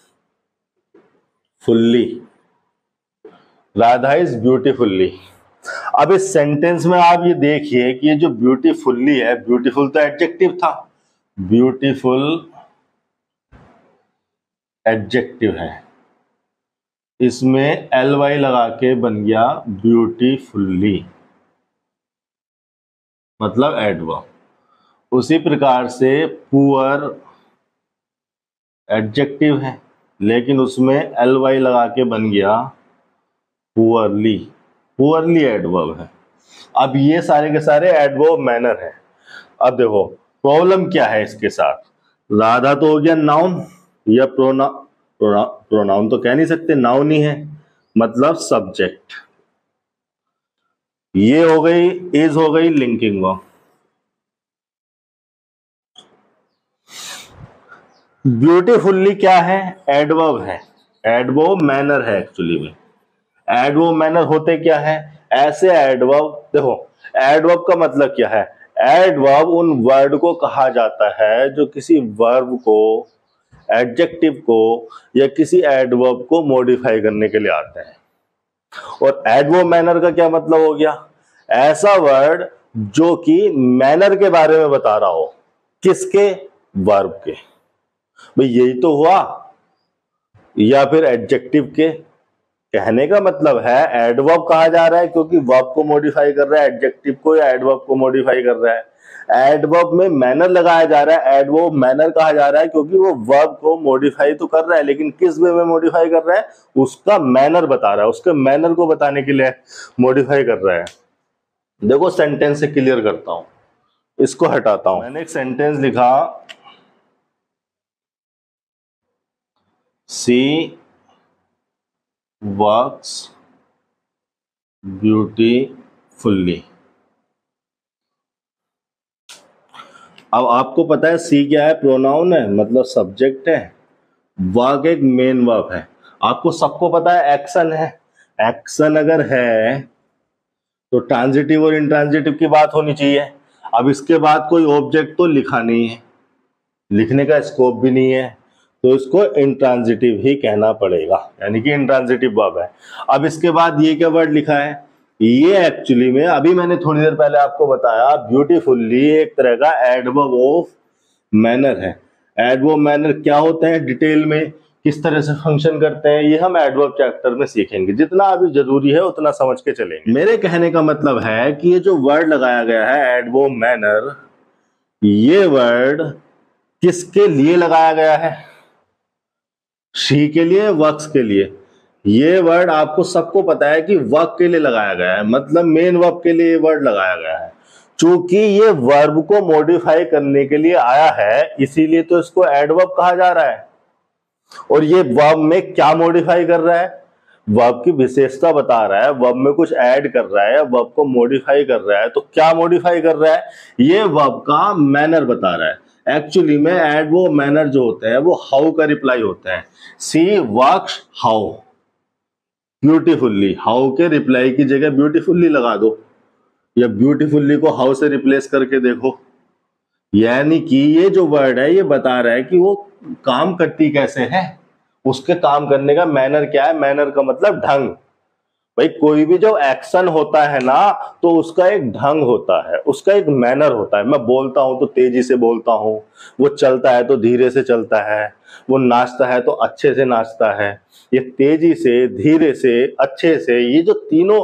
Radha is beautifully. अब इस सेंटेंस में आप ये देखिए कि ये जो ब्यूटीफुल्ली है, ब्यूटीफुल तो एडजेक्टिव था, ब्यूटीफुल एडजेक्टिव है, इसमें ly लगा के बन गया ब्यूटीफुल्ली, मतलब एडवर्ब। उसी प्रकार से पुअर एडजेक्टिव है, लेकिन उसमें ly लगा के बन गया पुअरली, पुअरली एडवर्ब है। अब ये सारे के सारे एडवर्ब मैनर है। अब देखो प्रॉब्लम क्या है इसके साथ, राधा तो हो गया नाउन या प्रोनाउन तो कह नहीं सकते, नाउन ही है, मतलब सब्जेक्ट। ये हो गई, इज हो गई लिंकिंग वर्ब। ब्यूटीफुल्ली क्या है, एडवर्ब है, एडवर्ब मैनर है एक्चुअली में। एडवर्ब मैनर होते क्या है, ऐसे एडवर्ब, देखो एडवर्ब का मतलब क्या है? एडवर्ब उन वर्ड को कहा जाता है जो किसी वर्ब को, एडजेक्टिव को या किसी एडवर्ब को मॉडिफाई करने के लिए आते हैं। और एडवर्ब मैनर का क्या मतलब हो गया? ऐसा वर्ड जो कि मैनर के बारे में बता रहा हो। किसके? वर्ब के। भाई यही तो हुआ। या फिर एडजेक्टिव के। कहने का मतलब है एडवर्ब कहा जा रहा है क्योंकि वर्ब को मॉडिफाई कर रहा है, एडजेक्टिव को या एडवर्ब को मॉडिफाई कर रहा है। एडवर्ब में मैनर लगाया जा रहा है, एडवर्ब मैनर कहा जा रहा है क्योंकि वो वर्ब को मॉडिफाई तो कर रहा है, लेकिन किस वे में मॉडिफाई कर रहा है? उसका मैनर बता रहा है, उसके मैनर को बताने के लिए मॉडिफाई कर रहा है। देखो सेंटेंस से क्लियर करता हूं, इसको हटाता हूं। मैंने एक सेंटेंस लिखा, सी वर्क्स ब्यूटीफुल्ली। अब आपको पता है सी क्या है? प्रोनाउन है, मतलब सब्जेक्ट है। वर्क एक मेन वर्ब है। आपको सबको पता है एक्शन है। एक्शन अगर है तो ट्रांजिटिव और इंट्रांजिटिव की बात होनी चाहिए। अब इसके बाद कोई ऑब्जेक्ट तो लिखा नहीं है, लिखने का स्कोप भी नहीं है, तो इसको इंट्रांजिटिव ही कहना पड़ेगा, यानी कि इंट्रांजिटिव वर्ब है। अब इसके बाद ये क्या वर्ड लिखा है? ये एक्चुअली में अभी मैंने थोड़ी देर पहले आपको बताया, ब्यूटीफुल्ली एक तरह का एडवर्ब ऑफ मैनर है। एडवर्ब मैनर क्या होते हैं, डिटेल में किस तरह से फंक्शन करते हैं, ये हम एडवर्ब चैप्टर में सीखेंगे। जितना अभी जरूरी है उतना समझ के चलेंगे। मेरे कहने का मतलब है कि ये जो वर्ड लगाया गया है एडवर्ब मैनर, ये वर्ड किसके लिए लगाया गया है? शी के लिए, वर्क्स के लिए। ये वर्ड आपको सबको पता है कि वर्ब के लिए लगाया गया है, मतलब मेन वर्ब के लिए ये वर्ड लगाया गया है। चूंकि ये वर्ब को मॉडिफाई करने के लिए आया है, इसीलिए तो इसको एडवर्ब कहा जा रहा है। और ये वर्ब में क्या मॉडिफाई कर रहा है? वर्ब की विशेषता बता रहा है, वर्ब में कुछ ऐड कर रहा है, वर्ब को मॉडिफाई कर रहा है। तो क्या मॉडिफाई कर रहा है? ये वर्ब का मैनर बता रहा है। एक्चुअली में एडवर्ब मैनर जो होते हैं वो हाउ का रिप्लाई होते हैं। सी वर्क्स हाउ ब्यूटीफुल्ली। हाउ के रिप्लाई की जगह ब्यूटीफुल्ली लगा दो, या ब्यूटीफुल्ली को हाउ से रिप्लेस करके देखो। यानी कि ये जो वर्ड है ये बता रहा है कि वो काम करती कैसे है, उसके काम करने का मैनर क्या है। मैनर का मतलब ढंग। भाई कोई भी जो एक्शन होता है ना, तो उसका एक ढंग होता है, उसका एक मैनर होता है। मैं बोलता हूं तो तेजी से बोलता हूं, वो चलता है तो धीरे से चलता है, वो नाचता है तो अच्छे से नाचता है। ये तेजी से, धीरे से, अच्छे से, ये जो तीनों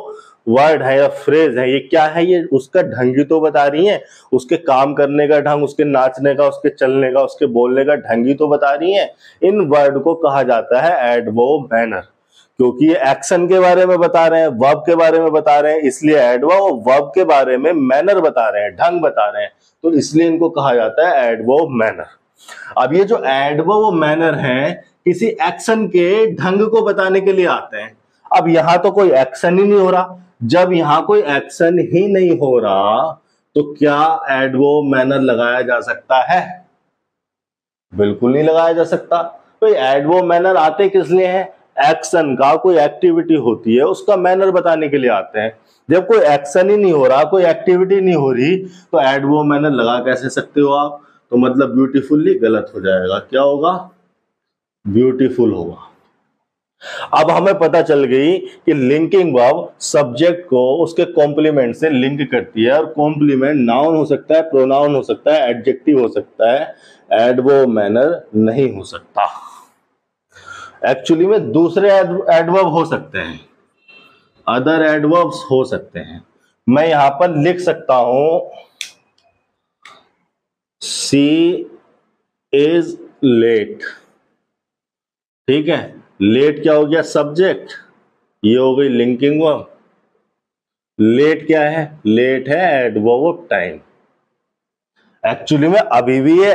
वर्ड है या फ्रेज है, ये क्या है? ये उसका ढंग ही तो बता रही है, उसके काम करने का ढंग, उसके नाचने का, उसके चलने का, उसके बोलने का ढंग ही तो बता रही है। इन वर्ड को कहा जाता है एडवर्ब मैनर, क्योंकि ये एक्शन के बारे में बता रहे हैं, वर्ब के बारे में बता रहे हैं, इसलिए एडवर्ब, और वर्ब के बारे में मैनर बता रहे हैं, ढंग बता रहे हैं, तो इसलिए इनको कहा जाता है एडवर्ब मैनर। अब ये जो एडवर्ब और मैनर है किसी एक्शन के ढंग को बताने के लिए आते हैं। अब यहां तो कोई एक्शन ही नहीं हो रहा। जब यहां कोई एक्शन ही नहीं हो रहा तो क्या एडवर्ब मैनर लगाया जा सकता है? बिल्कुल नहीं लगाया जा सकता। तो एडवर्ब मैनर आते किस लिए हैं? एक्शन का, कोई एक्टिविटी होती है उसका मैनर बताने के लिए आते हैं। जब कोई एक्शन ही नहीं हो रहा, कोई एक्टिविटी नहीं हो रही, तो एडवर्ब मैनर लगा कैसे सकते हो आप? तो मतलब ब्यूटीफुल्ली गलत हो जाएगा। क्या होगा? ब्यूटीफुल होगा। अब हमें पता चल गई कि लिंकिंग वर्ब सब्जेक्ट को उसके कॉम्प्लीमेंट से लिंक करती है, और कॉम्प्लीमेंट नाउन हो सकता है, प्रोनाउन हो सकता है, एडजेक्टिव हो सकता है, एडवर्ब मैनर नहीं हो सकता। एक्चुअली में दूसरे एडवर्ब हो सकते हैं, अदर एडवर्ब्स हो सकते हैं। मैं यहां पर लिख सकता हूं सी इज लेट। ठीक है, लेट क्या हो गया? सब्जेक्ट। ये हो गई लिंकिंग वर्ब। लेट क्या है? लेट है एडवर्ब ऑफ टाइम। एक्चुअली में अभी भी ये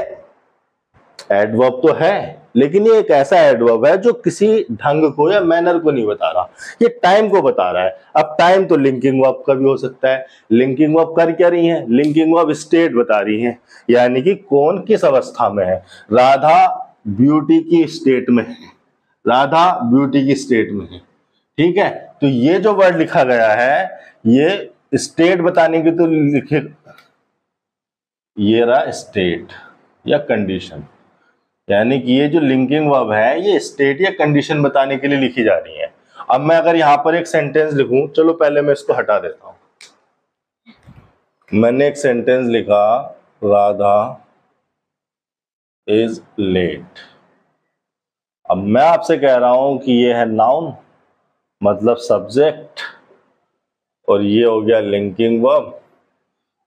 एडवर्ब तो है, लेकिन ये एक ऐसा एडवर्ब है जो किसी ढंग को या मैनर को नहीं बता रहा, ये टाइम को बता रहा है। अब टाइम तो लिंकिंग वर्ब का भी हो सकता है। लिंकिंग वर्ब कर क्या रही है? लिंकिंग वर्ब स्टेट बता रही है, यानी कि कौन किस अवस्था में है। राधा ब्यूटी की स्टेट में है, राधा ब्यूटी की स्टेट में है। ठीक है, तो ये जो वर्ड लिखा गया है ये स्टेट बताने की तो लिखे, ये रहा स्टेट या कंडीशन, यानी कि ये जो लिंकिंग वर्ब है ये स्टेट या कंडीशन बताने के लिए लिखी जा रही है। अब मैं अगर यहां पर एक सेंटेंस लिखूं, चलो पहले मैं इसको हटा देता हूं। मैंने एक सेंटेंस लिखा, राधा इज लेट। अब मैं आपसे कह रहा हूं कि ये है नाउन, मतलब सब्जेक्ट, और ये हो गया लिंकिंग वर्ब,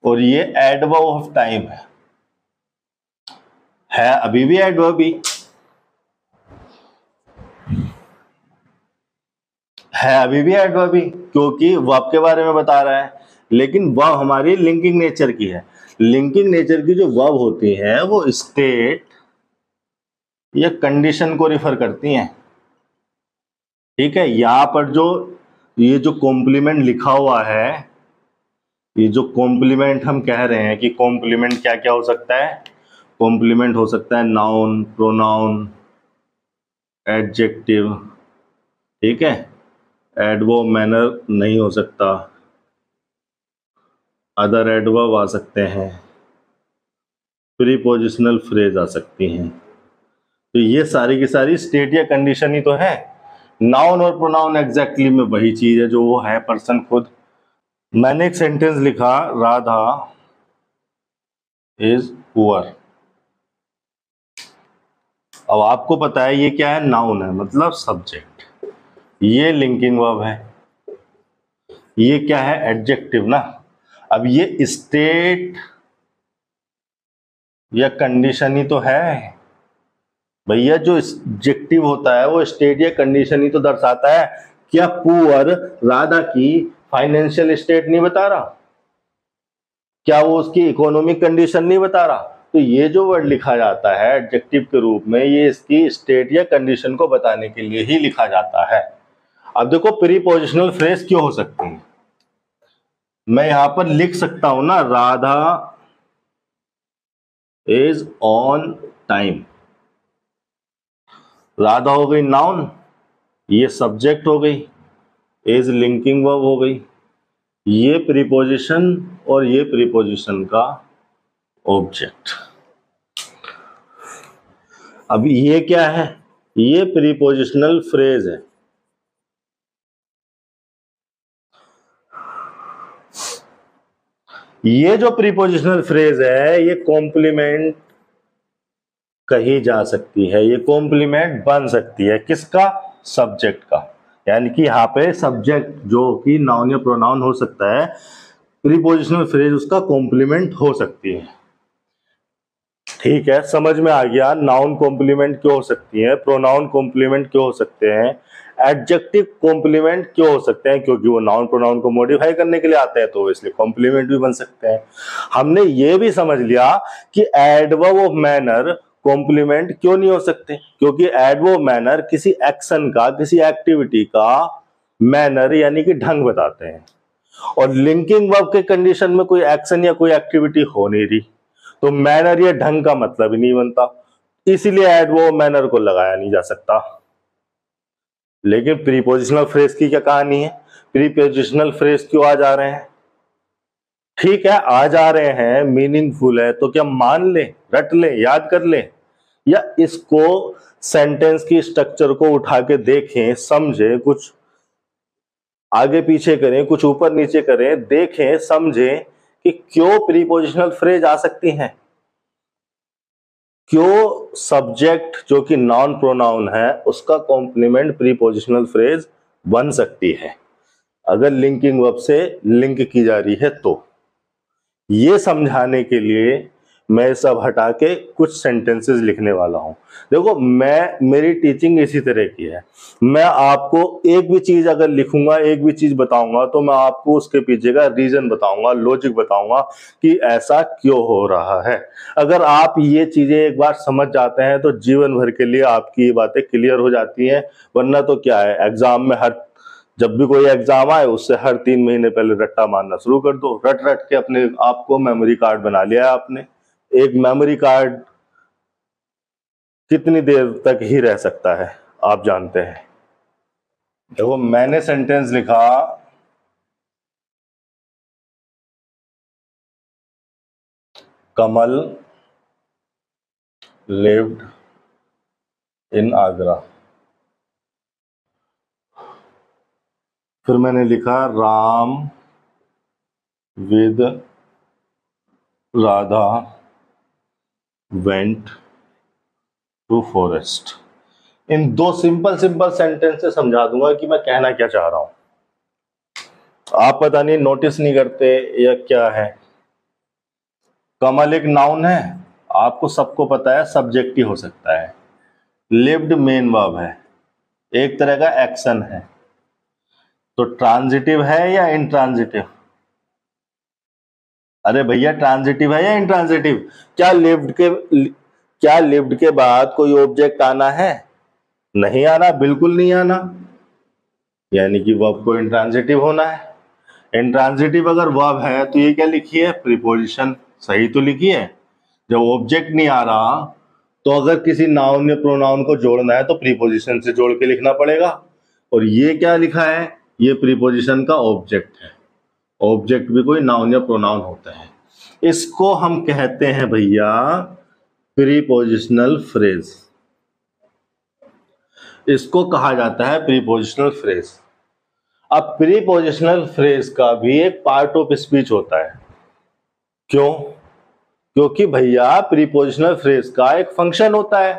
और ये एडवर्ब ऑफ टाइम है अभी भी एडवर्ब ही है, अभी भी एडवर्ब ही, क्योंकि वर्ब के बारे में बता रहा है। लेकिन वर्ब हमारी लिंकिंग नेचर की है। लिंकिंग नेचर की जो वर्ब होती है वो स्टेट या कंडीशन को रिफर करती हैं। ठीक है, यहां पर जो ये जो कॉम्प्लीमेंट लिखा हुआ है, ये जो कॉम्प्लीमेंट हम कह रहे हैं कि कॉम्प्लीमेंट क्या क्या हो सकता है, कॉम्प्लीमेंट हो सकता है नाउन, प्रोनाउन, एडजेक्टिव, ठीक है, एडवर्ब मैनर नहीं हो सकता, अदर एडवर्ब आ सकते हैं, प्रीपोजिशनल फ्रेज आ सकती हैं। तो ये सारी की सारी स्टेट या कंडीशन ही तो है। नाउन और प्रोनाउन एग्जैक्टली में वही चीज है जो वो है पर्सन खुद। मैंने एक सेंटेंस लिखा, राधा इज पुअर। अब आपको पता है ये क्या है, नाउन है, मतलब सब्जेक्ट, ये लिंकिंग वर्ब है, ये क्या है, एडजेक्टिव ना। अब ये स्टेट या कंडीशन ही तो है भैया। जो एडजेक्टिव होता है वो स्टेट या कंडीशन ही तो दर्शाता है। क्या पुअर राधा की फाइनेंशियल स्टेट नहीं बता रहा? क्या वो उसकी इकोनॉमिक कंडीशन नहीं बता रहा? तो ये जो वर्ड लिखा जाता है एडजेक्टिव के रूप में, ये इसकी स्टेट या कंडीशन को बताने के लिए ही लिखा जाता है। अब देखो प्रीपोजिशनल फ्रेज क्यों हो सकती है। मैं यहां पर लिख सकता हूं ना, Radha is on time. Radha हो गई नाउन, ये सब्जेक्ट हो गई, इज लिंकिंग वर्ब हो गई, ये प्रीपोजिशन और ये प्रीपोजिशन का ऑब्जेक्ट। अब ये क्या है, ये प्रीपोजिशनल फ्रेज है। ये जो प्रीपोजिशनल फ्रेज है ये कॉम्प्लीमेंट कही जा सकती है, ये कॉम्प्लीमेंट बन सकती है किसका, सब्जेक्ट का। यानी कि यहाँ पे सब्जेक्ट जो कि नाउन या प्रोनाउन हो सकता है, प्रीपोजिशनल फ्रेज उसका कॉम्प्लीमेंट हो सकती है। ठीक है, समझ में आ गया नाउन कॉम्प्लीमेंट क्यों हो सकती है, प्रोनाउन कॉम्प्लीमेंट क्यों हो सकते हैं, एडजेक्टिव कॉम्प्लीमेंट क्यों हो सकते हैं, क्योंकि वो नाउन प्रोनाउन को मॉडिफाई करने के लिए आते हैं, तो इसलिए कॉम्प्लीमेंट भी बन सकते हैं। हमने ये भी समझ लिया कि एडवर्ब ऑफ मैनर कॉम्प्लीमेंट क्यों नहीं हो सकते, क्योंकि एडवर्ब मैनर किसी एक्शन का, किसी एक्टिविटी का मैनर यानी कि ढंग बताते हैं, और लिंकिंग वर्ब के कंडीशन में कोई एक्शन या कोई एक्टिविटी हो नहीं रही, तो मैनर या ढंग का मतलब ही नहीं बनता, इसीलिए एडवर्ब मैनर को लगाया नहीं जा सकता। लेकिन प्रीपोजिशनल फ्रेज की क्या कहानी है, प्रीपोजिशनल फ्रेज क्यों आ जा रहे हैं? ठीक है, आ जा रहे हैं, मीनिंगफुल है, तो क्या मान ले, रट ले, याद कर ले, या इसको सेंटेंस की स्ट्रक्चर को उठा के देखें, समझें, कुछ आगे पीछे करें, कुछ ऊपर नीचे करें, देखें, समझें कि क्यों प्रीपोजिशनल फ्रेज आ सकती हैं, क्यों सब्जेक्ट जो कि नॉन प्रोनाउन है उसका कॉम्प्लीमेंट प्रीपोजिशनल फ्रेज बन सकती है अगर लिंकिंग वर्ब से लिंक की जा रही है। तो ये समझाने के लिए मैं सब हटा के कुछ सेंटेंसेस लिखने वाला हूं। देखो, मेरी टीचिंग इसी तरह की है, मैं आपको एक भी चीज अगर लिखूंगा, एक भी चीज बताऊंगा, तो मैं आपको उसके पीछे का रीजन बताऊंगा, लॉजिक बताऊंगा कि ऐसा क्यों हो रहा है। अगर आप ये चीजें एक बार समझ जाते हैं तो जीवन भर के लिए आपकी ये बातें क्लियर हो जाती हैं। वरना तो क्या है, एग्जाम में जब भी कोई एग्जाम आए उससे हर 3 महीने पहले रट्टा मारना शुरू कर दो, रट रट के अपने आप को मेमोरी कार्ड बना लिया है आपने। एक मेमोरी कार्ड कितनी देर तक ही रह सकता है आप जानते हैं। देखो, मैंने सेंटेंस लिखा, कमल लिव्ड इन आगरा। फिर मैंने लिखा Ram with Radha went to forest. इन दो सिंपल सिंपल सेंटेंस से समझा दूंगा कि मैं कहना क्या चाह रहा हूं। आप पता नहीं नोटिस नहीं करते या क्या है। कमल एक नाउन है, आपको सबको पता है, सब्जेक्ट ही हो सकता है। लिव्ड मेन वर्ब है, एक तरह का एक्शन है, तो ट्रांजिटिव है या इंट्रांजिटिव? अरे भैया ट्रांजिटिव है या इंट्रांजिटिव? क्या लिव्ड के बाद कोई ऑब्जेक्ट आना है? नहीं आना, बिल्कुल नहीं आना, यानी कि वर्ब को इंट्रांजिटिव होना है। इंट्रांजिटिव अगर वर्ब है तो ये क्या लिखी है? प्रीपोजिशन। सही तो लिखी है। जब ऑब्जेक्ट नहीं आ रहा तो अगर किसी नाउन या प्रोनाउन को जोड़ना है तो प्रीपोजिशन से जोड़ के लिखना पड़ेगा। और ये क्या लिखा है? ये प्रीपोजिशन का ऑब्जेक्ट है। ऑब्जेक्ट भी कोई नाउन या प्रोनाउन होता है। इसको हम कहते हैं भैया प्रीपोजिशनल फ्रेज। इसको कहा जाता है प्रीपोजिशनल फ्रेज। अब प्रीपोजिशनल फ्रेज का भी एक पार्ट ऑफ स्पीच होता है। क्यों? क्योंकि भैया प्रीपोजिशनल फ्रेज का एक फंक्शन होता है।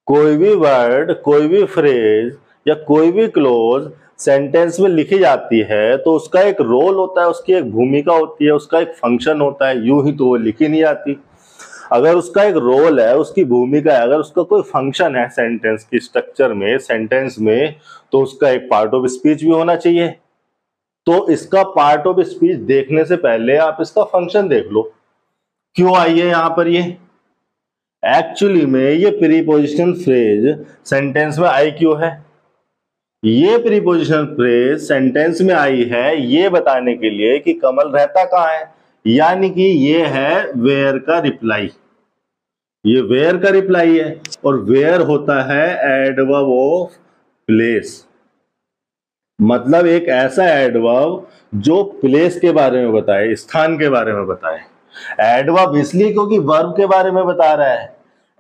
कोई भी वर्ड, कोई भी फ्रेज या कोई भी क्लोज सेंटेंस में लिखी जाती है तो उसका एक रोल होता है, उसकी एक भूमिका होती है, उसका एक फंक्शन होता है। यूं ही तो वो लिखी नहीं जाती। अगर उसका एक रोल है, उसकी भूमिका है, अगर उसका कोई फंक्शन है सेंटेंस की स्ट्रक्चर में, सेंटेंस में, तो उसका एक पार्ट ऑफ स्पीच भी होना चाहिए। तो इसका पार्ट ऑफ स्पीच देखने से पहले आप इसका फंक्शन देख लो। क्यों आई है यहां पर? ये एक्चुअली में ये प्रीपोजिशनल फ्रेज सेंटेंस में आई क्यों है? ये प्रीपोजिशनल फ्रेज सेंटेंस में आई है ये बताने के लिए कि कमल रहता कहां है, यानी कि ये है वेयर का रिप्लाई। ये वेयर का रिप्लाई है और वेयर होता है एडवर्ब ऑफ प्लेस। मतलब एक ऐसा एडवर्ब जो प्लेस के बारे में बताए, स्थान के बारे में बताए। एडवर्ब इसलिए क्योंकि वर्ब के बारे में बता रहा है।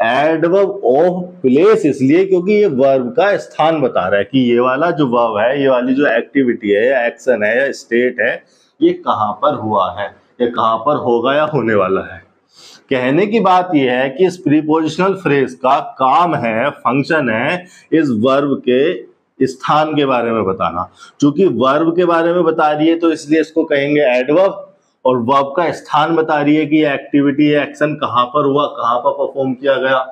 एडवर्ब ऑफ प्लेस इसलिए क्योंकि ये वर्ब का स्थान बता रहा है कि ये वाला जो वर्ब है, ये वाली जो एक्टिविटी है या एक्शन है या स्टेट है, ये कहां पर हुआ है या कहां पर होगा या होने वाला है। कहने की बात यह है कि इस प्रीपोजिशनल फ्रेज का काम है, फंक्शन है, इस वर्ब के स्थान के बारे में बताना। क्योंकि वर्ब के बारे में बता रही है तो इसलिए इसको कहेंगे एडवर्ब, और वर्ब का स्थान बता रही है कि एक्टिविटी एक्शन कहां पर हुआ, कहां पर परफॉर्म किया गया,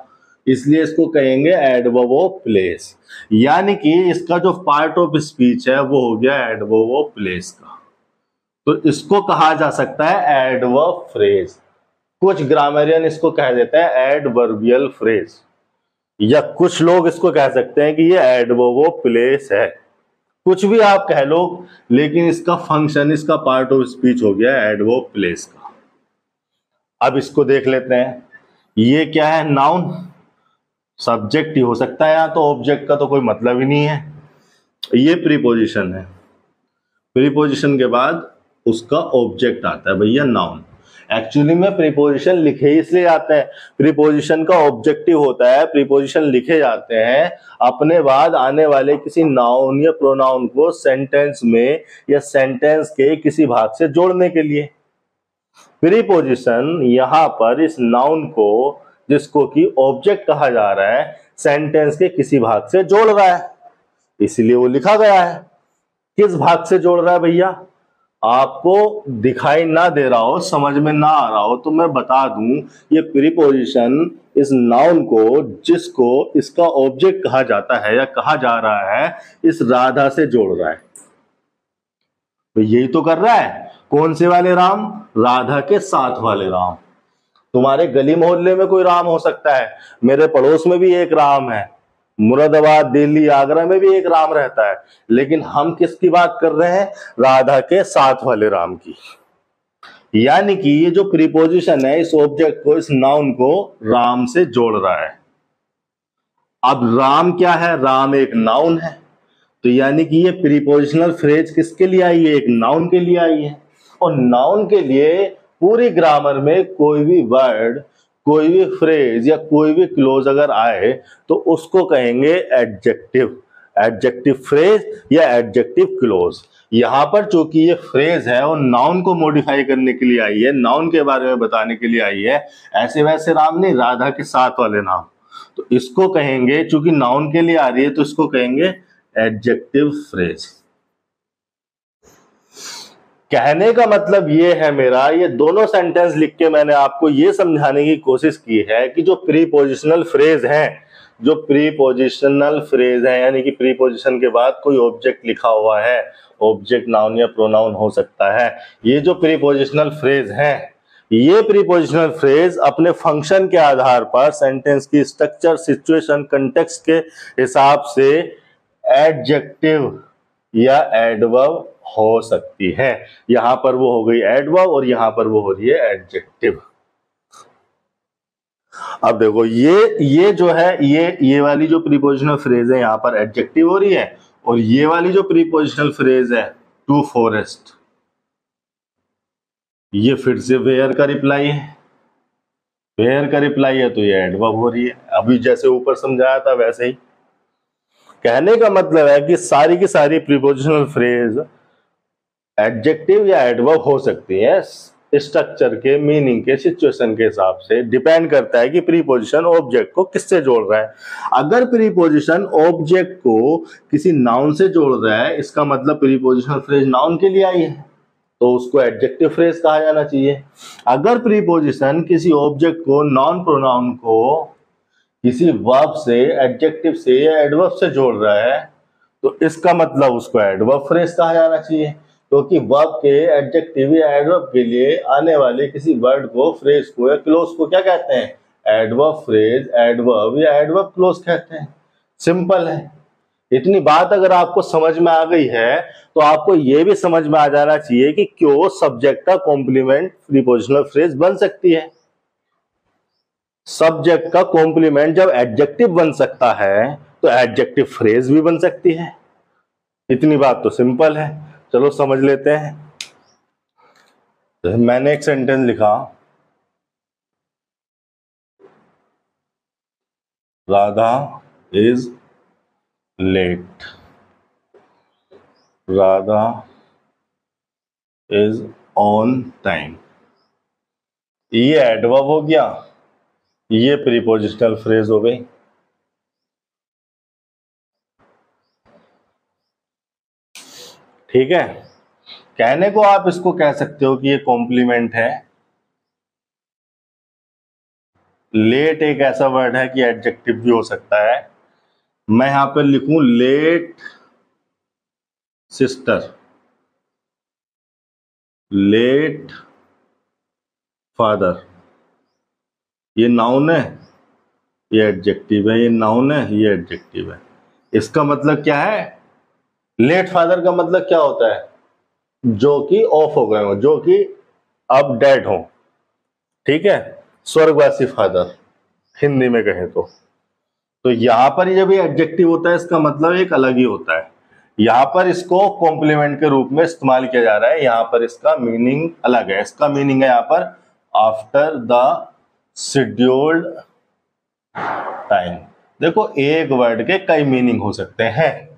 इसलिए इसको कहेंगे एडवर्ब ऑफ प्लेस। यानी कि इसका जो पार्ट ऑफ स्पीच है वो हो गया एडवर्ब ऑफ प्लेस का। तो इसको कहा जा सकता है एडवर्ब फ्रेज। कुछ ग्रामरियन इसको कह देते हैं एडवर्बियल फ्रेज, या कुछ लोग इसको कह सकते हैं कि ये एडवर्ब ऑफ प्लेस है। कुछ भी आप कह लो, लेकिन इसका फंक्शन, इसका पार्ट ऑफ स्पीच हो गया एडवर्ब प्लेस का। अब इसको देख लेते हैं। ये क्या है? नाउन। सब्जेक्ट ही हो सकता है, या तो ऑब्जेक्ट का तो कोई मतलब ही नहीं है। ये प्रीपोजिशन है। प्रीपोजिशन के बाद उसका ऑब्जेक्ट आता है भैया नाउन। एक्चुअली में प्रीपोजिशन लिखे इसलिए जाते हैं, प्रीपोजिशन का ऑब्जेक्टिव होता है, प्रीपोजिशन लिखे जाते हैं अपने बाद आने वाले किसी नाउन या प्रोनाउन को सेंटेंस में या सेंटेंस के किसी भाग से जोड़ने के लिए। प्रीपोजिशन यहां पर इस नाउन को, जिसको कि ऑब्जेक्ट कहा जा रहा है, सेंटेंस के किसी भाग से जोड़ रहा है, इसलिए वो लिखा गया है। किस भाग से जोड़ रहा है भैया? आपको दिखाई ना दे रहा हो, समझ में ना आ रहा हो तो मैं बता दूं, ये प्रीपोजिशन इस नाउन को, जिसको इसका ऑब्जेक्ट कहा जाता है या कहा जा रहा है, इस राधा से जोड़ रहा है। तो यही तो कर रहा है। कौन से वाले राम? राधा के साथ वाले राम। तुम्हारे गली मोहल्ले में कोई राम हो सकता है, मेरे पड़ोस में भी एक राम है, मुरादाबाद, दिल्ली, आगरा में भी एक राम रहता है, लेकिन हम किसकी बात कर रहे हैं? राधा के साथ वाले राम की। यानी कि ये जो प्रीपोजिशन है इस ऑब्जेक्ट को, इस नाउन को राम से जोड़ रहा है। अब राम क्या है? राम एक नाउन है। तो यानी कि ये प्रीपोजिशनल फ्रेज किसके लिए आई है? एक नाउन के लिए आई है। और नाउन के लिए पूरी ग्रामर में कोई भी वर्ड, कोई भी फ्रेज या कोई भी क्लोज अगर आए तो उसको कहेंगे एडजेक्टिव, एडजेक्टिव फ्रेज या एडजेक्टिव क्लोज। यहां पर चूंकि ये फ्रेज है और नाउन को मॉडिफाई करने के लिए आई है, नाउन के बारे में बताने के लिए आई है, ऐसे वैसे नाम नहीं, राधा के साथ वाले नाम, तो इसको कहेंगे, चूंकि नाउन के लिए आ रही है तो इसको कहेंगे एडजेक्टिव फ्रेज। कहने का मतलब ये है मेरा, ये दोनों सेंटेंस लिख के मैंने आपको ये समझाने की कोशिश की है कि जो प्रीपोजिशनल फ्रेज हैं, जो प्रीपोजिशनल फ्रेज है, यानी कि प्रीपोजिशन के बाद कोई ऑब्जेक्ट लिखा हुआ है, ऑब्जेक्ट नाउन या प्रोनाउन हो सकता है, ये जो प्रीपोजिशनल फ्रेज हैं, ये प्रीपोजिशनल फ्रेज अपने फंक्शन के आधार पर सेंटेंस की स्ट्रक्चर, सिचुएशन, कंटेक्स्ट के हिसाब से एडजेक्टिव या एडवर्ब हो सकती है। यहां पर वो हो गई एडवर्ब और यहां पर वो हो रही है एडजेक्टिव। अब देखो ये जो है, ये वाली जो प्रीपोजिशनल फ्रेज है यहां पर एडजेक्टिव हो रही है, और ये वाली जो प्रीपोजिशनल फ्रेज है टू फॉरेस्ट, ये फिर से वेयर का रिप्लाई है, वेयर का रिप्लाई है तो ये एडवर्ब हो रही है। अभी जैसे ऊपर समझाया था वैसे ही। कहने का मतलब है कि सारी की सारी प्रीपोजिशनल फ्रेज एडजेक्टिव या एडवर्ब हो सकती है, स्ट्रक्चर के, मीनिंग के, सिचुएशन के हिसाब से डिपेंड करता है कि प्रीपोजिशन ऑब्जेक्ट को किससे जोड़ रहा है। अगर प्रीपोजिशन ऑब्जेक्ट को किसी नाउन से जोड़ रहा है, इसका मतलब प्रीपोजिशनल फ्रेज नाउन के लिए आई है, तो उसको एडजेक्टिव फ्रेज कहा जाना चाहिए। अगर प्रीपोजिशन किसी ऑब्जेक्ट को, नॉन प्रोनाउन को किसी वर्ब से, एडजेक्टिव से या एडवर्ब से जोड़ रहा है, तो इसका मतलब उसको एडवर्ब फ्रेज कहा जाना चाहिए, क्योंकि वर्ब के, एडजेक्टिव या एडवर्ब के लिए आने वाले किसी वर्ड को, फ्रेज को या क्लोज को क्या कहते हैं? एडवर्ब फ्रेज, एडवर्ब या एडवर्ब क्लोज कहते हैं। सिंपल है। इतनी बात अगर आपको समझ में आ गई है तो आपको यह भी समझ में आ जाना चाहिए कि क्यों सब्जेक्ट का कॉम्प्लीमेंट प्रीपोजिशनल फ्रेज बन सकती है। सब्जेक्ट का कॉम्प्लीमेंट जब एडजेक्टिव बन सकता है तो एडजेक्टिव फ्रेज भी बन सकती है। इतनी बात तो सिंपल है। चलो समझ लेते हैं। तो मैंने एक सेंटेंस लिखा, Radha is late, Radha is on time. ये एडवर्ब हो गया, ये प्रीपोजिशनल फ्रेज हो गई। ठीक है। कहने को आप इसको कह सकते हो कि ये कॉम्प्लीमेंट है। लेट एक ऐसा वर्ड है कि एडजेक्टिव भी हो सकता है। मैं यहां पर लिखूं लेट सिस्टर, लेट फादर, ये नाउन है, ये एडजेक्टिव है, ये नाउन है, ये एडजेक्टिव है। इसका मतलब क्या है? लेट फादर का मतलब क्या होता है? जो कि ऑफ हो गए हो, जो कि अब डेड हो। ठीक है, स्वर्गवासी फादर हिंदी में कहें तो यहां पर जब ये एडजेक्टिव होता है इसका मतलब एक अलग ही होता है। यहां पर इसको कॉम्प्लीमेंट के रूप में इस्तेमाल किया जा रहा है, यहां पर इसका मीनिंग अलग है। इसका मीनिंग है यहां पर आफ्टर द शेड्यूल्ड टाइम। देखो, एक वर्ड के कई मीनिंग हो सकते हैं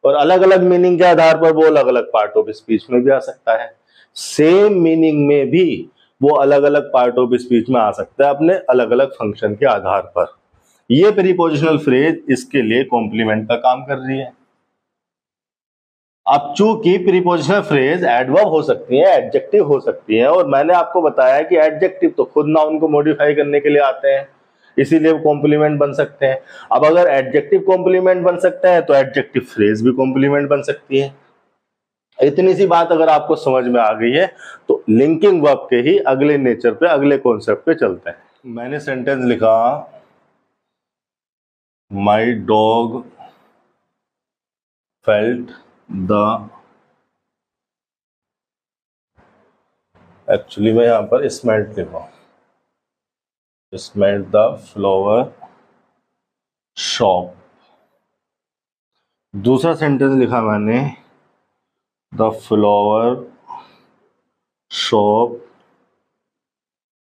और अलग अलग मीनिंग के आधार पर वो अलग अलग पार्ट ऑफ स्पीच में भी आ सकता है। सेम मीनिंग में भी वो अलग अलग पार्ट ऑफ स्पीच में आ सकता है अपने अलग अलग फंक्शन के आधार पर। ये प्रीपोजिशनल फ्रेज इसके लिए कॉम्प्लीमेंट का काम कर रही है। अब चूंकि प्रीपोजिशनल फ्रेज एडवर्ब हो सकती है, एडजेक्टिव हो सकती है, और मैंने आपको बताया कि एडजेक्टिव तो खुद नाउन को मॉडिफाई करने के लिए आते हैं, इसीलिए वो कॉम्प्लीमेंट बन सकते हैं। अब अगर एडजेक्टिव कॉम्प्लीमेंट बन सकता है तो एडजेक्टिव फ्रेज भी कॉम्प्लीमेंट बन सकती है। इतनी सी बात अगर आपको समझ में आ गई है तो लिंकिंग वर्ब के ही अगले नेचर पे, अगले कॉन्सेप्ट पे चलते हैं। मैंने सेंटेंस लिखा, my dog felt the, actually मैं यहां पर स्मेल्ट लिखा, स्मेल्ट द फ्लावर शॉप। दूसरा सेंटेंस लिखा मैंने, the flower shop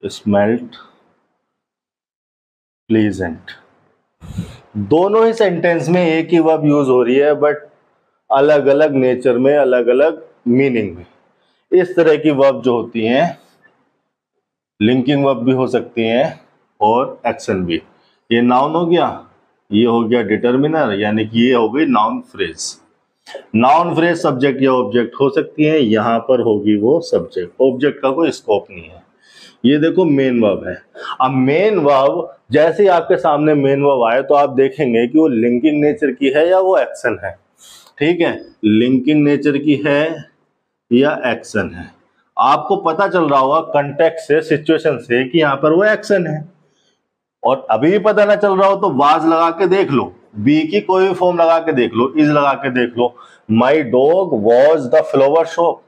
smelt pleasant. दोनों ही सेंटेंस में एक ही वर्ब यूज हो रही है, बट अलग अलग नेचर में, अलग अलग मीनिंग में। इस तरह की वर्ब जो होती हैं, लिंकिंग वर्ब भी हो सकती हैं और एक्शन भी। ये नाउन हो गया, ये हो गया डिटर्मिनर, यानी कि ये हो गई noun phrase. Noun phrase subject या ऑब्जेक्ट हो सकती है, यहां पर होगी वो सब्जेक्ट, ऑब्जेक्ट का कोई स्कोप नहीं है। ये देखो मेन वर्ब है। अब मेन वर्ब जैसे ही आपके सामने मेन वर्ब आए तो आप देखेंगे कि वो लिंकिंग नेचर की है या वो एक्शन है। ठीक है, लिंकिंग नेचर की है या एक्शन है। आपको पता चल रहा होगा कंटेक्स्ट से, सिचुएशन से, कि यहां पर वो एक्शन है। और अभी भी पता ना चल रहा हो तो वाज लगा के देख लो, बी की कोई भी फॉर्म लगा के देख लो, इज लगा के देख लो। My dog was the flower shop,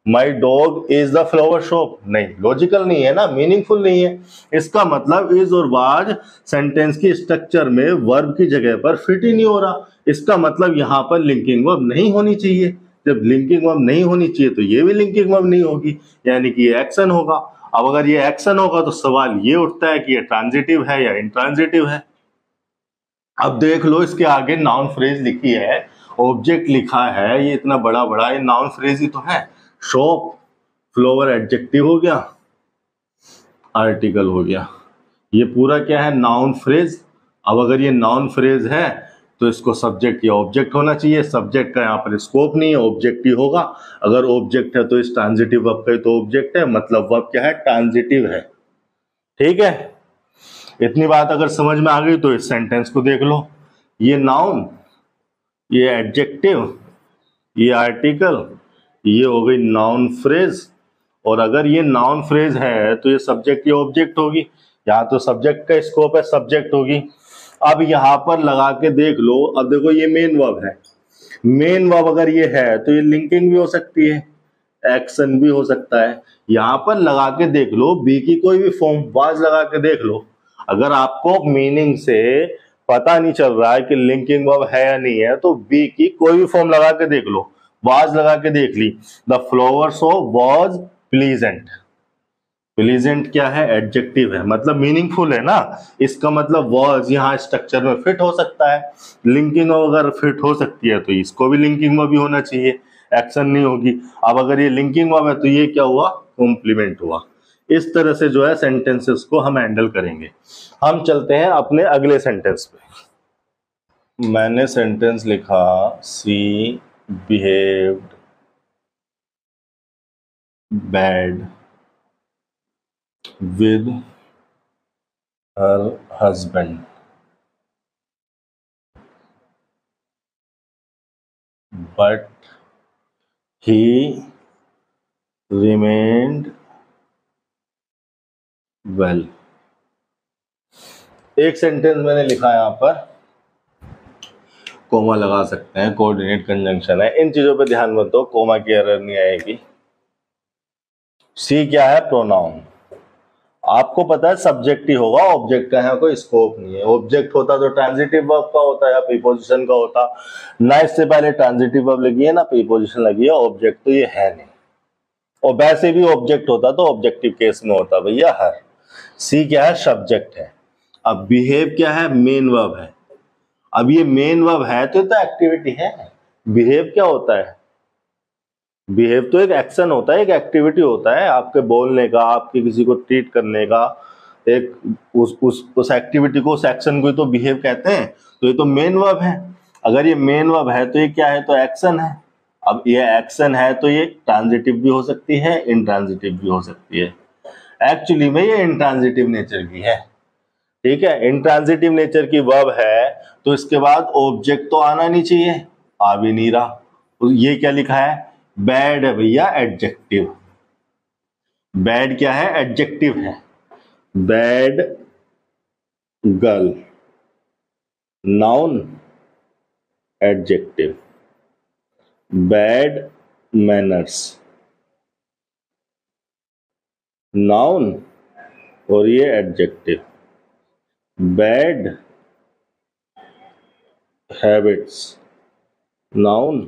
my dog is the flower shop. नहीं, लॉजिकल नहीं है ना, मीनिंगफुल नहीं है। इसका मतलब इज और वाज सेंटेंस की स्ट्रक्चर में वर्ब की जगह पर फिट ही नहीं हो रहा। इसका मतलब यहां पर लिंकिंग वर्ब नहीं होनी चाहिए। जब लिंकिंग वर्ब नहीं होनी चाहिए तो ये भी लिंकिंग वर्ब नहीं होगी, यानी कि ये एक्शन होगा। अब अगर ये एक्शन होगा तो सवाल ये उठता है कि ये ट्रांजिटिव है या इंट्रांजिटिव है। अब देख लो, इसके आगे नाउन फ्रेज लिखी है, ऑब्जेक्ट लिखा है, ये इतना बड़ा बड़ा, ये नाउन फ्रेज ही तो है। शॉप, फ्लावर एडजेक्टिव हो गया, आर्टिकल हो गया, ये पूरा क्या है, नाउन फ्रेज। अब अगर ये नाउन फ्रेज है तो इसको सब्जेक्ट या ऑब्जेक्ट होना चाहिए। सब्जेक्ट का यहाँ पर स्कोप नहीं है, ऑब्जेक्ट ही होगा। अगर ऑब्जेक्ट है तो इस ट्रांजिटिव वर्ब का तो ऑब्जेक्ट है, मतलब वर्ब क्या है, ट्रांजिटिव है। ठीक है, इतनी बात अगर समझ में आ गई तो इस सेंटेंस को देख लो। ये नाउन, ये एडजेक्टिव, ये आर्टिकल, ये हो गई नाउन फ्रेज। और अगर ये नाउन फ्रेज है तो ये सब्जेक्ट या ऑब्जेक्ट होगी। यहाँ तो सब्जेक्ट का स्कोप है, सब्जेक्ट होगी। अब यहां पर लगा के देख लो। अब देखो, ये मेन वर्ब है। मेन वर्ब अगर ये है तो ये लिंकिंग भी हो सकती है, एक्शन भी हो सकता है। यहां पर लगा के देख लो, बी की कोई भी फॉर्म, वाज लगा के देख लो। अगर आपको मीनिंग से पता नहीं चल रहा है कि लिंकिंग वर्ब है या नहीं है, तो बी की कोई भी फॉर्म लगा के देख लो। वाज लगा के देख ली, the flowers of was pleasant. Pleasant क्या है, एडजेक्टिव है, मतलब मीनिंगफुल है ना। इसका मतलब वाज यहाँ स्ट्रक्चर में फिट हो सकता है। लिंकिंग अगर फिट हो सकती है तो इसको भी लिंकिंग वर्ब भी होना चाहिए, एक्शन नहीं होगी। अब अगर ये लिंकिंग वर्ब है तो ये क्या हुआ, कॉम्प्लीमेंट हुआ। इस तरह से जो है सेंटेंसेस को हम हैंडल करेंगे। हम चलते हैं अपने अगले सेंटेंस पे। मैंने सेंटेंस लिखा, she behaved bad with her husband, but he remained well। एक सेंटेंस मैंने लिखा यहां पर, कोमा लगा सकते हैं, कोऑर्डिनेट कंजंक्शन है, इन चीजों पे ध्यान मत दो, कोमा की एरर नहीं आएगी। सी क्या है, प्रोनाउन। आपको पता है सब्जेक्ट ही होगा, ऑब्जेक्ट का यहाँ कोई स्कोप नहीं है। ऑब्जेक्ट होता तो ट्रांजिटिव वर्ब का होता या प्रीपोजिशन का होता ना। इससे पहले ट्रांजिटिव वर्ब लगी है ना, प्रीपोजिशन लगी है, ऑब्जेक्ट तो ये है नहीं। और वैसे भी ऑब्जेक्ट होता तो ऑब्जेक्टिव केस में होता भैया हर। सी क्या है, सब्जेक्ट है। अब बिहेव क्या है, मेन वर्ब है। अब ये मेन वर्ब है तो एक्टिविटी है। बिहेव क्या होता है, बिहेव तो एक एक्शन होता है, एक एक्टिविटी होता है, आपके बोलने का, आपके किसी को ट्रीट करने का, एक उस एक्टिविटी को, उस एक्शन को तो बिहेव कहते हैं। तो ये तो मेन वर्ब है। अगर ये मेन वर्ब है तो ये क्या है, तो एक्शन है। अब ये एक्शन है तो ये ट्रांजिटिव भी हो सकती है, इंट्रांजिटिव भी हो सकती है। एक्चुअली में ये इंट्रांजिटिव नेचर की है। ठीक है, इंट्रांजिटिव नेचर की वर्ब है तो इसके बाद ऑब्जेक्ट तो आना नहीं चाहिए, आ भी नहीं रहा। तो ये क्या लिखा है, बैड है भैया, एडजेक्टिव। बैड क्या है, एडजेक्टिव है। Bad girl, noun adjective. Bad manners, noun और ये एडजेक्टिव। Bad habits, noun.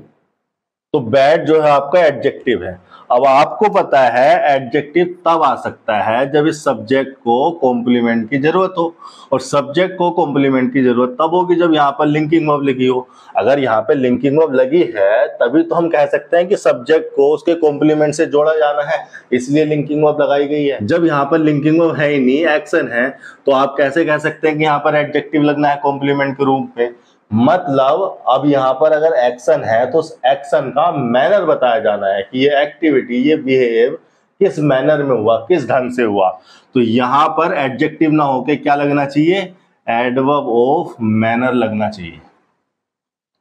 तो बैड जो है आपका एडजेक्टिव है। अब आपको पता है एडजेक्टिव तब आ सकता है जब इस सब्जेक्ट को कॉम्प्लीमेंट की जरूरत हो, और सब्जेक्ट को कॉम्प्लीमेंट की जरूरत तब होगी जब यहाँ पर लिंकिंग वर्ब लगी हो। अगर यहाँ पे लिंकिंग वर्ब लगी है तभी तो हम कह सकते हैं कि सब्जेक्ट को उसके कॉम्प्लीमेंट से जोड़ा जाना है, इसलिए लिंकिंग वर्ब लगाई गई है। जब यहाँ पर लिंकिंग वर्ब है ही नहीं, एक्शन है, तो आप कैसे कह सकते हैं कि यहाँ पर एडजेक्टिव लगना है कॉम्प्लीमेंट के रूप में। मतलब अब यहाँ पर अगर एक्शन है तो उस एक्शन का मैनर बताया जाना है कि ये एक्टिविटी, ये बिहेव किस मैनर में हुआ, किस ढंग से हुआ। तो यहाँ पर एडजेक्टिव ना होके क्या लगना चाहिए, एडवर्ब ऑफ मैनर लगना चाहिए।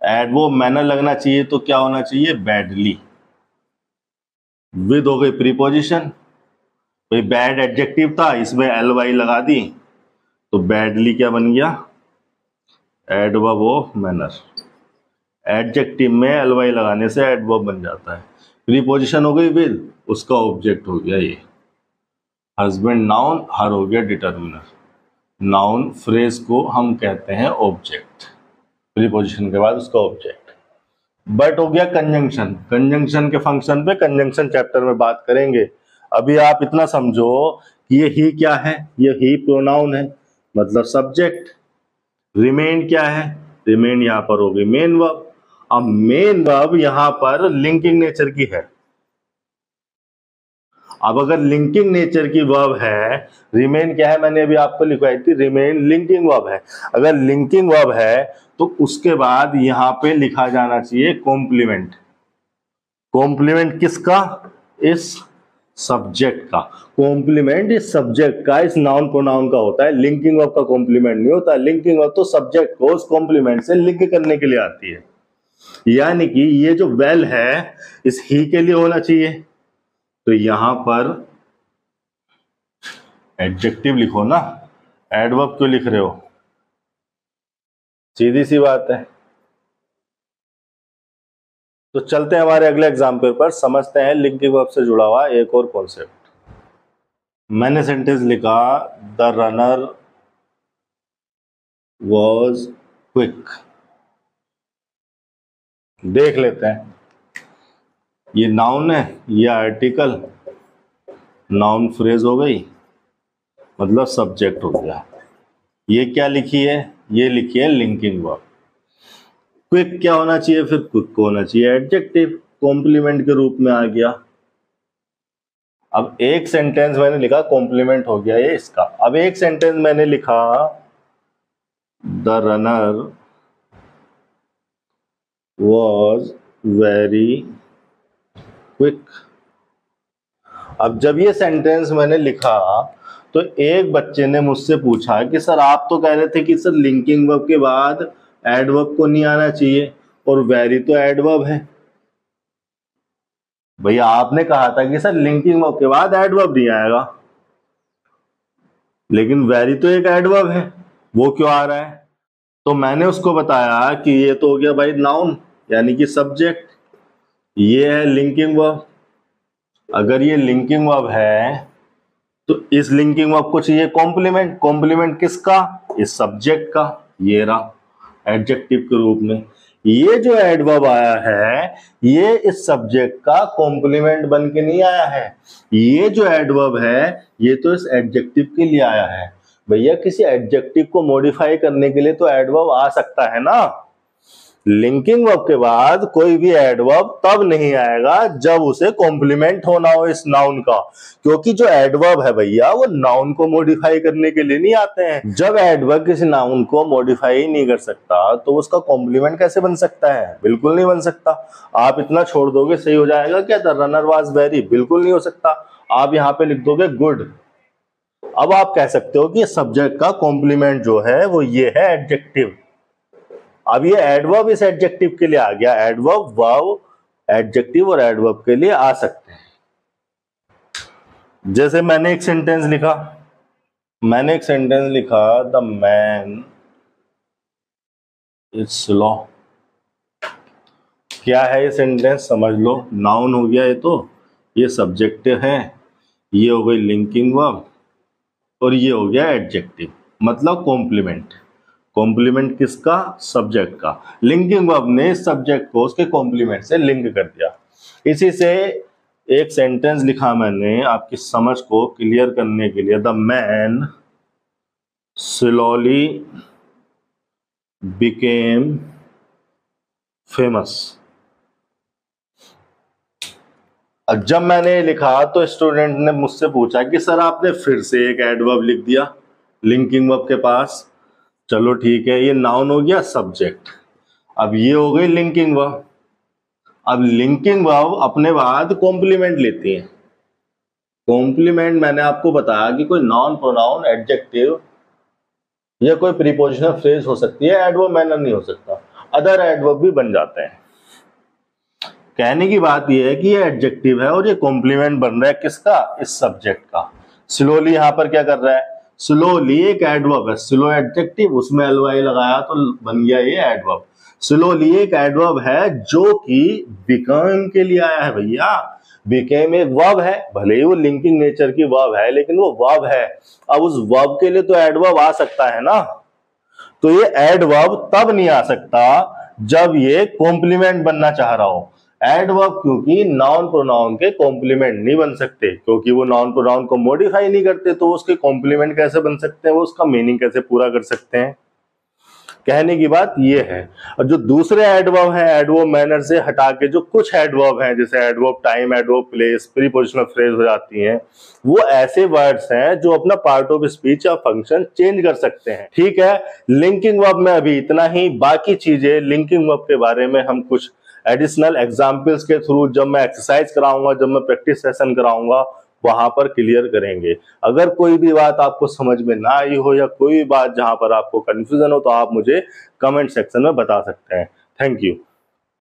एडवर्ब मैनर लगना चाहिए तो क्या होना चाहिए, बैडली। विद हो गई प्रीपोजिशन, भाई बैड एडजेक्टिव था, इसमें एलवाई लगा दी तो बैडली क्या बन गया, एडवर्ब ऑफ मैनर। एडजेक्टिव में एलवाई लगाने से एडवर्ब बन जाता है। प्रीपोजिशन हो गई विद, उसका ऑब्जेक्ट हो गया ये हस्बैंड, नाउन, हर हो गया डिटरमिनर। नाउन फ्रेज को हम कहते हैं ऑब्जेक्ट, प्रीपोजिशन के बाद उसका ऑब्जेक्ट। बट हो गया कंजंक्शन। कंजंक्शन के फंक्शन पे कंजंक्शन चैप्टर में बात करेंगे। अभी आप इतना समझो कि ये ही क्या है, ये ही प्रोनाउन है, मतलब सब्जेक्ट। रिमेन क्या है, रिमेन यहाँ पर हो गई मेन वर्ब। अब मेन वर्ब यहाँ पर लिंकिंग नेचर की है। अब अगर लिंकिंग नेचर की वर्ब है, रिमेन क्या है, मैंने अभी आपको लिखवाई थी, रिमेन लिंकिंग वर्ब है। अगर लिंकिंग वर्ब है तो उसके बाद यहां पे लिखा जाना चाहिए कॉम्प्लीमेंट। कॉम्प्लीमेंट किसका, इस सब्जेक्ट का। कॉम्प्लीमेंट इस सब्जेक्ट का, इस नाउन प्रोनाउन का होता है, लिंकिंग वर्ब का कॉम्प्लीमेंट नहीं होता। लिंकिंग वर्ब तो सब्जेक्ट को उस कॉम्प्लीमेंट से लिंक करने के लिए आती है। यानी कि ये जो वेल है इस ही के लिए होना चाहिए, तो यहां पर एडजेक्टिव लिखो ना, एडवर्ब क्यों लिख रहे हो, सीधी सी बात है। तो चलते हैं हमारे अगले एग्जाम्पल पर, समझते हैं लिंकिंग वर्ब से जुड़ा हुआ एक और कॉन्सेप्ट। मैंने सेंटेंस लिखा द रनर वॉज क्विक। देख लेते हैं, ये नाउन है, ये आर्टिकल, नाउन फ्रेज हो गई, मतलब सब्जेक्ट हो गया। ये क्या लिखी है, ये लिखी है लिंकिंग वर्ब। क्विक क्या होना चाहिए, फिर क्विक होना चाहिए एडजेक्टिव, कॉम्प्लीमेंट के रूप में आ गया। अब एक सेंटेंस मैंने लिखा कॉम्प्लीमेंट हो गया ये इसका। अब एक सेंटेंस मैंने लिखा the runner was very quick. अब जब ये सेंटेंस मैंने लिखा तो एक बच्चे ने मुझसे पूछा कि सर आप तो कह रहे थे कि सर लिंकिंग वर्ब के बाद एडवर्ब को नहीं आना चाहिए, और वेरी तो एडवर्ब है। भैया आपने कहा था कि सर लिंकिंग वर्ब के बाद एडवर्ब नहीं आएगा, लेकिन वेरी तो एक एडवर्ब है, वो क्यों आ रहा है। तो मैंने उसको बताया कि ये तो हो गया भाई नाउन, यानी कि सब्जेक्ट, ये है लिंकिंग वर्ब। अगर ये लिंकिंग वर्ब है तो इस लिंकिंग वर्ब को चाहिए कॉम्प्लीमेंट। कॉम्प्लीमेंट किसका, इस सब्जेक्ट का, ये रहा एडजेक्टिव के रूप में। ये जो एडवर्ब आया है ये इस सब्जेक्ट का कॉम्प्लीमेंट बन के नहीं आया है, ये जो एडवर्ब है ये तो इस एडजेक्टिव के लिए आया है। भैया किसी एडजेक्टिव को मॉडिफाई करने के लिए तो एडवर्ब आ सकता है ना। लिंकिंग वर्ब के बाद कोई भी एडवर्ब तब नहीं आएगा जब उसे कॉम्प्लीमेंट होना हो इस नाउन का, क्योंकि जो एडवर्ब है भैया वो नाउन को मॉडिफाई करने के लिए नहीं आते हैं। जब एडवर्ब किसी नाउन को मॉडिफाई नहीं कर सकता तो उसका कॉम्प्लीमेंट कैसे बन सकता है, बिल्कुल नहीं बन सकता। आप इतना छोड़ दोगे सही हो जाएगा क्या, द रनर वाज वेरी, बिल्कुल नहीं हो सकता। आप यहाँ पे लिख दोगे गुड। अब आप कह सकते हो कि सब्जेक्ट का कॉम्प्लीमेंट जो है वो ये है एडजेक्टिव। अब ये एडवर्ब इस एडजेक्टिव के लिए आ गया, एडवर्ब वर्ब एडजेक्टिव और एडवर्ब के लिए आ सकते हैं। जैसे मैंने एक सेंटेंस लिखा द मैन इज स्लो। क्या है ये सेंटेंस, समझ लो, नाउन हो गया ये, तो ये सब्जेक्ट है, ये हो गई लिंकिंग वर्ब, और ये हो गया एडजेक्टिव, मतलब कॉम्प्लीमेंट। कॉम्प्लीमेंट किसका, सब्जेक्ट का। लिंकिंग वर्ब ने इस सब्जेक्ट को उसके कॉम्प्लीमेंट से लिंक कर दिया। इसी से एक सेंटेंस लिखा मैंने आपकी समझ को क्लियर करने के लिए, the man slowly became famous. अब जब मैंने लिखा तो स्टूडेंट ने मुझसे पूछा कि सर आपने फिर से एक एडवर्ब लिख दिया लिंकिंग वर्ब के पास। चलो ठीक है, ये नाउन हो गया सब्जेक्ट, अब ये हो गई लिंकिंग वर्ब। अब लिंकिंग वर्ब अपने बाद कॉम्प्लीमेंट लेती है। कॉम्प्लीमेंट मैंने आपको बताया कि कोई नाउन प्रोनाउन एडजेक्टिव या कोई प्रीपोजिशनल फ्रेज हो सकती है, एडवर्ब मैनर नहीं हो सकता, अदर एडवर्ब भी बन जाते हैं। कहने की बात यह है कि ये एडजेक्टिव है और ये कॉम्प्लीमेंट बन रहा है किसका, इस सब्जेक्ट का। स्लोली यहां पर क्या कर रहा है, स्लोली एक एडवर्ब है, स्लो एडजेक्टिव, उसमें एलवाई लगाया तो बन गया ये एडवर्ब। स्लोली एक एडवर्ब है जो कि बिकम के लिए आया है भैया। बिकेम एक वर्ब है, भले ही वो लिंकिंग नेचर की वर्ब है लेकिन वो वर्ब है। अब उस वर्ब के लिए तो एडवर्ब आ सकता है ना, तो ये एडवर्ब तब नहीं आ सकता जब ये कॉम्प्लीमेंट बनना चाह रहा हो। एडवर्ब क्योंकि नाउन प्रोनाउन के कॉम्प्लीमेंट नहीं बन सकते, क्योंकि वो नाउन प्रोनाउन को मॉडिफाई नहीं करते, तो उसके कॉम्प्लीमेंट कैसे बन सकते हैं, वो उसका मीनिंग कैसे पूरा कर सकते हैं। कहने की बात ये है। और जो दूसरे एडवर्ब हैं, एडवर्ब मैनर से हटा के जो कुछ एडवर्ब हैं, जैसे adverb time, adverb place, prepositional phrase हो जाती हैं, वो ऐसे वर्ड्स हैं जो अपना पार्ट ऑफ स्पीच या फंक्शन चेंज कर सकते हैं। ठीक है, लिंकिंग वर्ब में अभी इतना ही। बाकी चीजें लिंकिंग वर्ब के बारे में हम कुछ एडिशनल एग्जाम्पल्स के थ्रू, जब मैं एक्सरसाइज कराऊंगा, जब मैं प्रैक्टिस सेशन कराऊंगा, वहां पर क्लियर करेंगे। अगर कोई भी बात आपको समझ में ना आई हो या कोई भी बात जहां पर आपको कंफ्यूजन हो, तो आप मुझे कमेंट सेक्शन में बता सकते हैं। Thank you.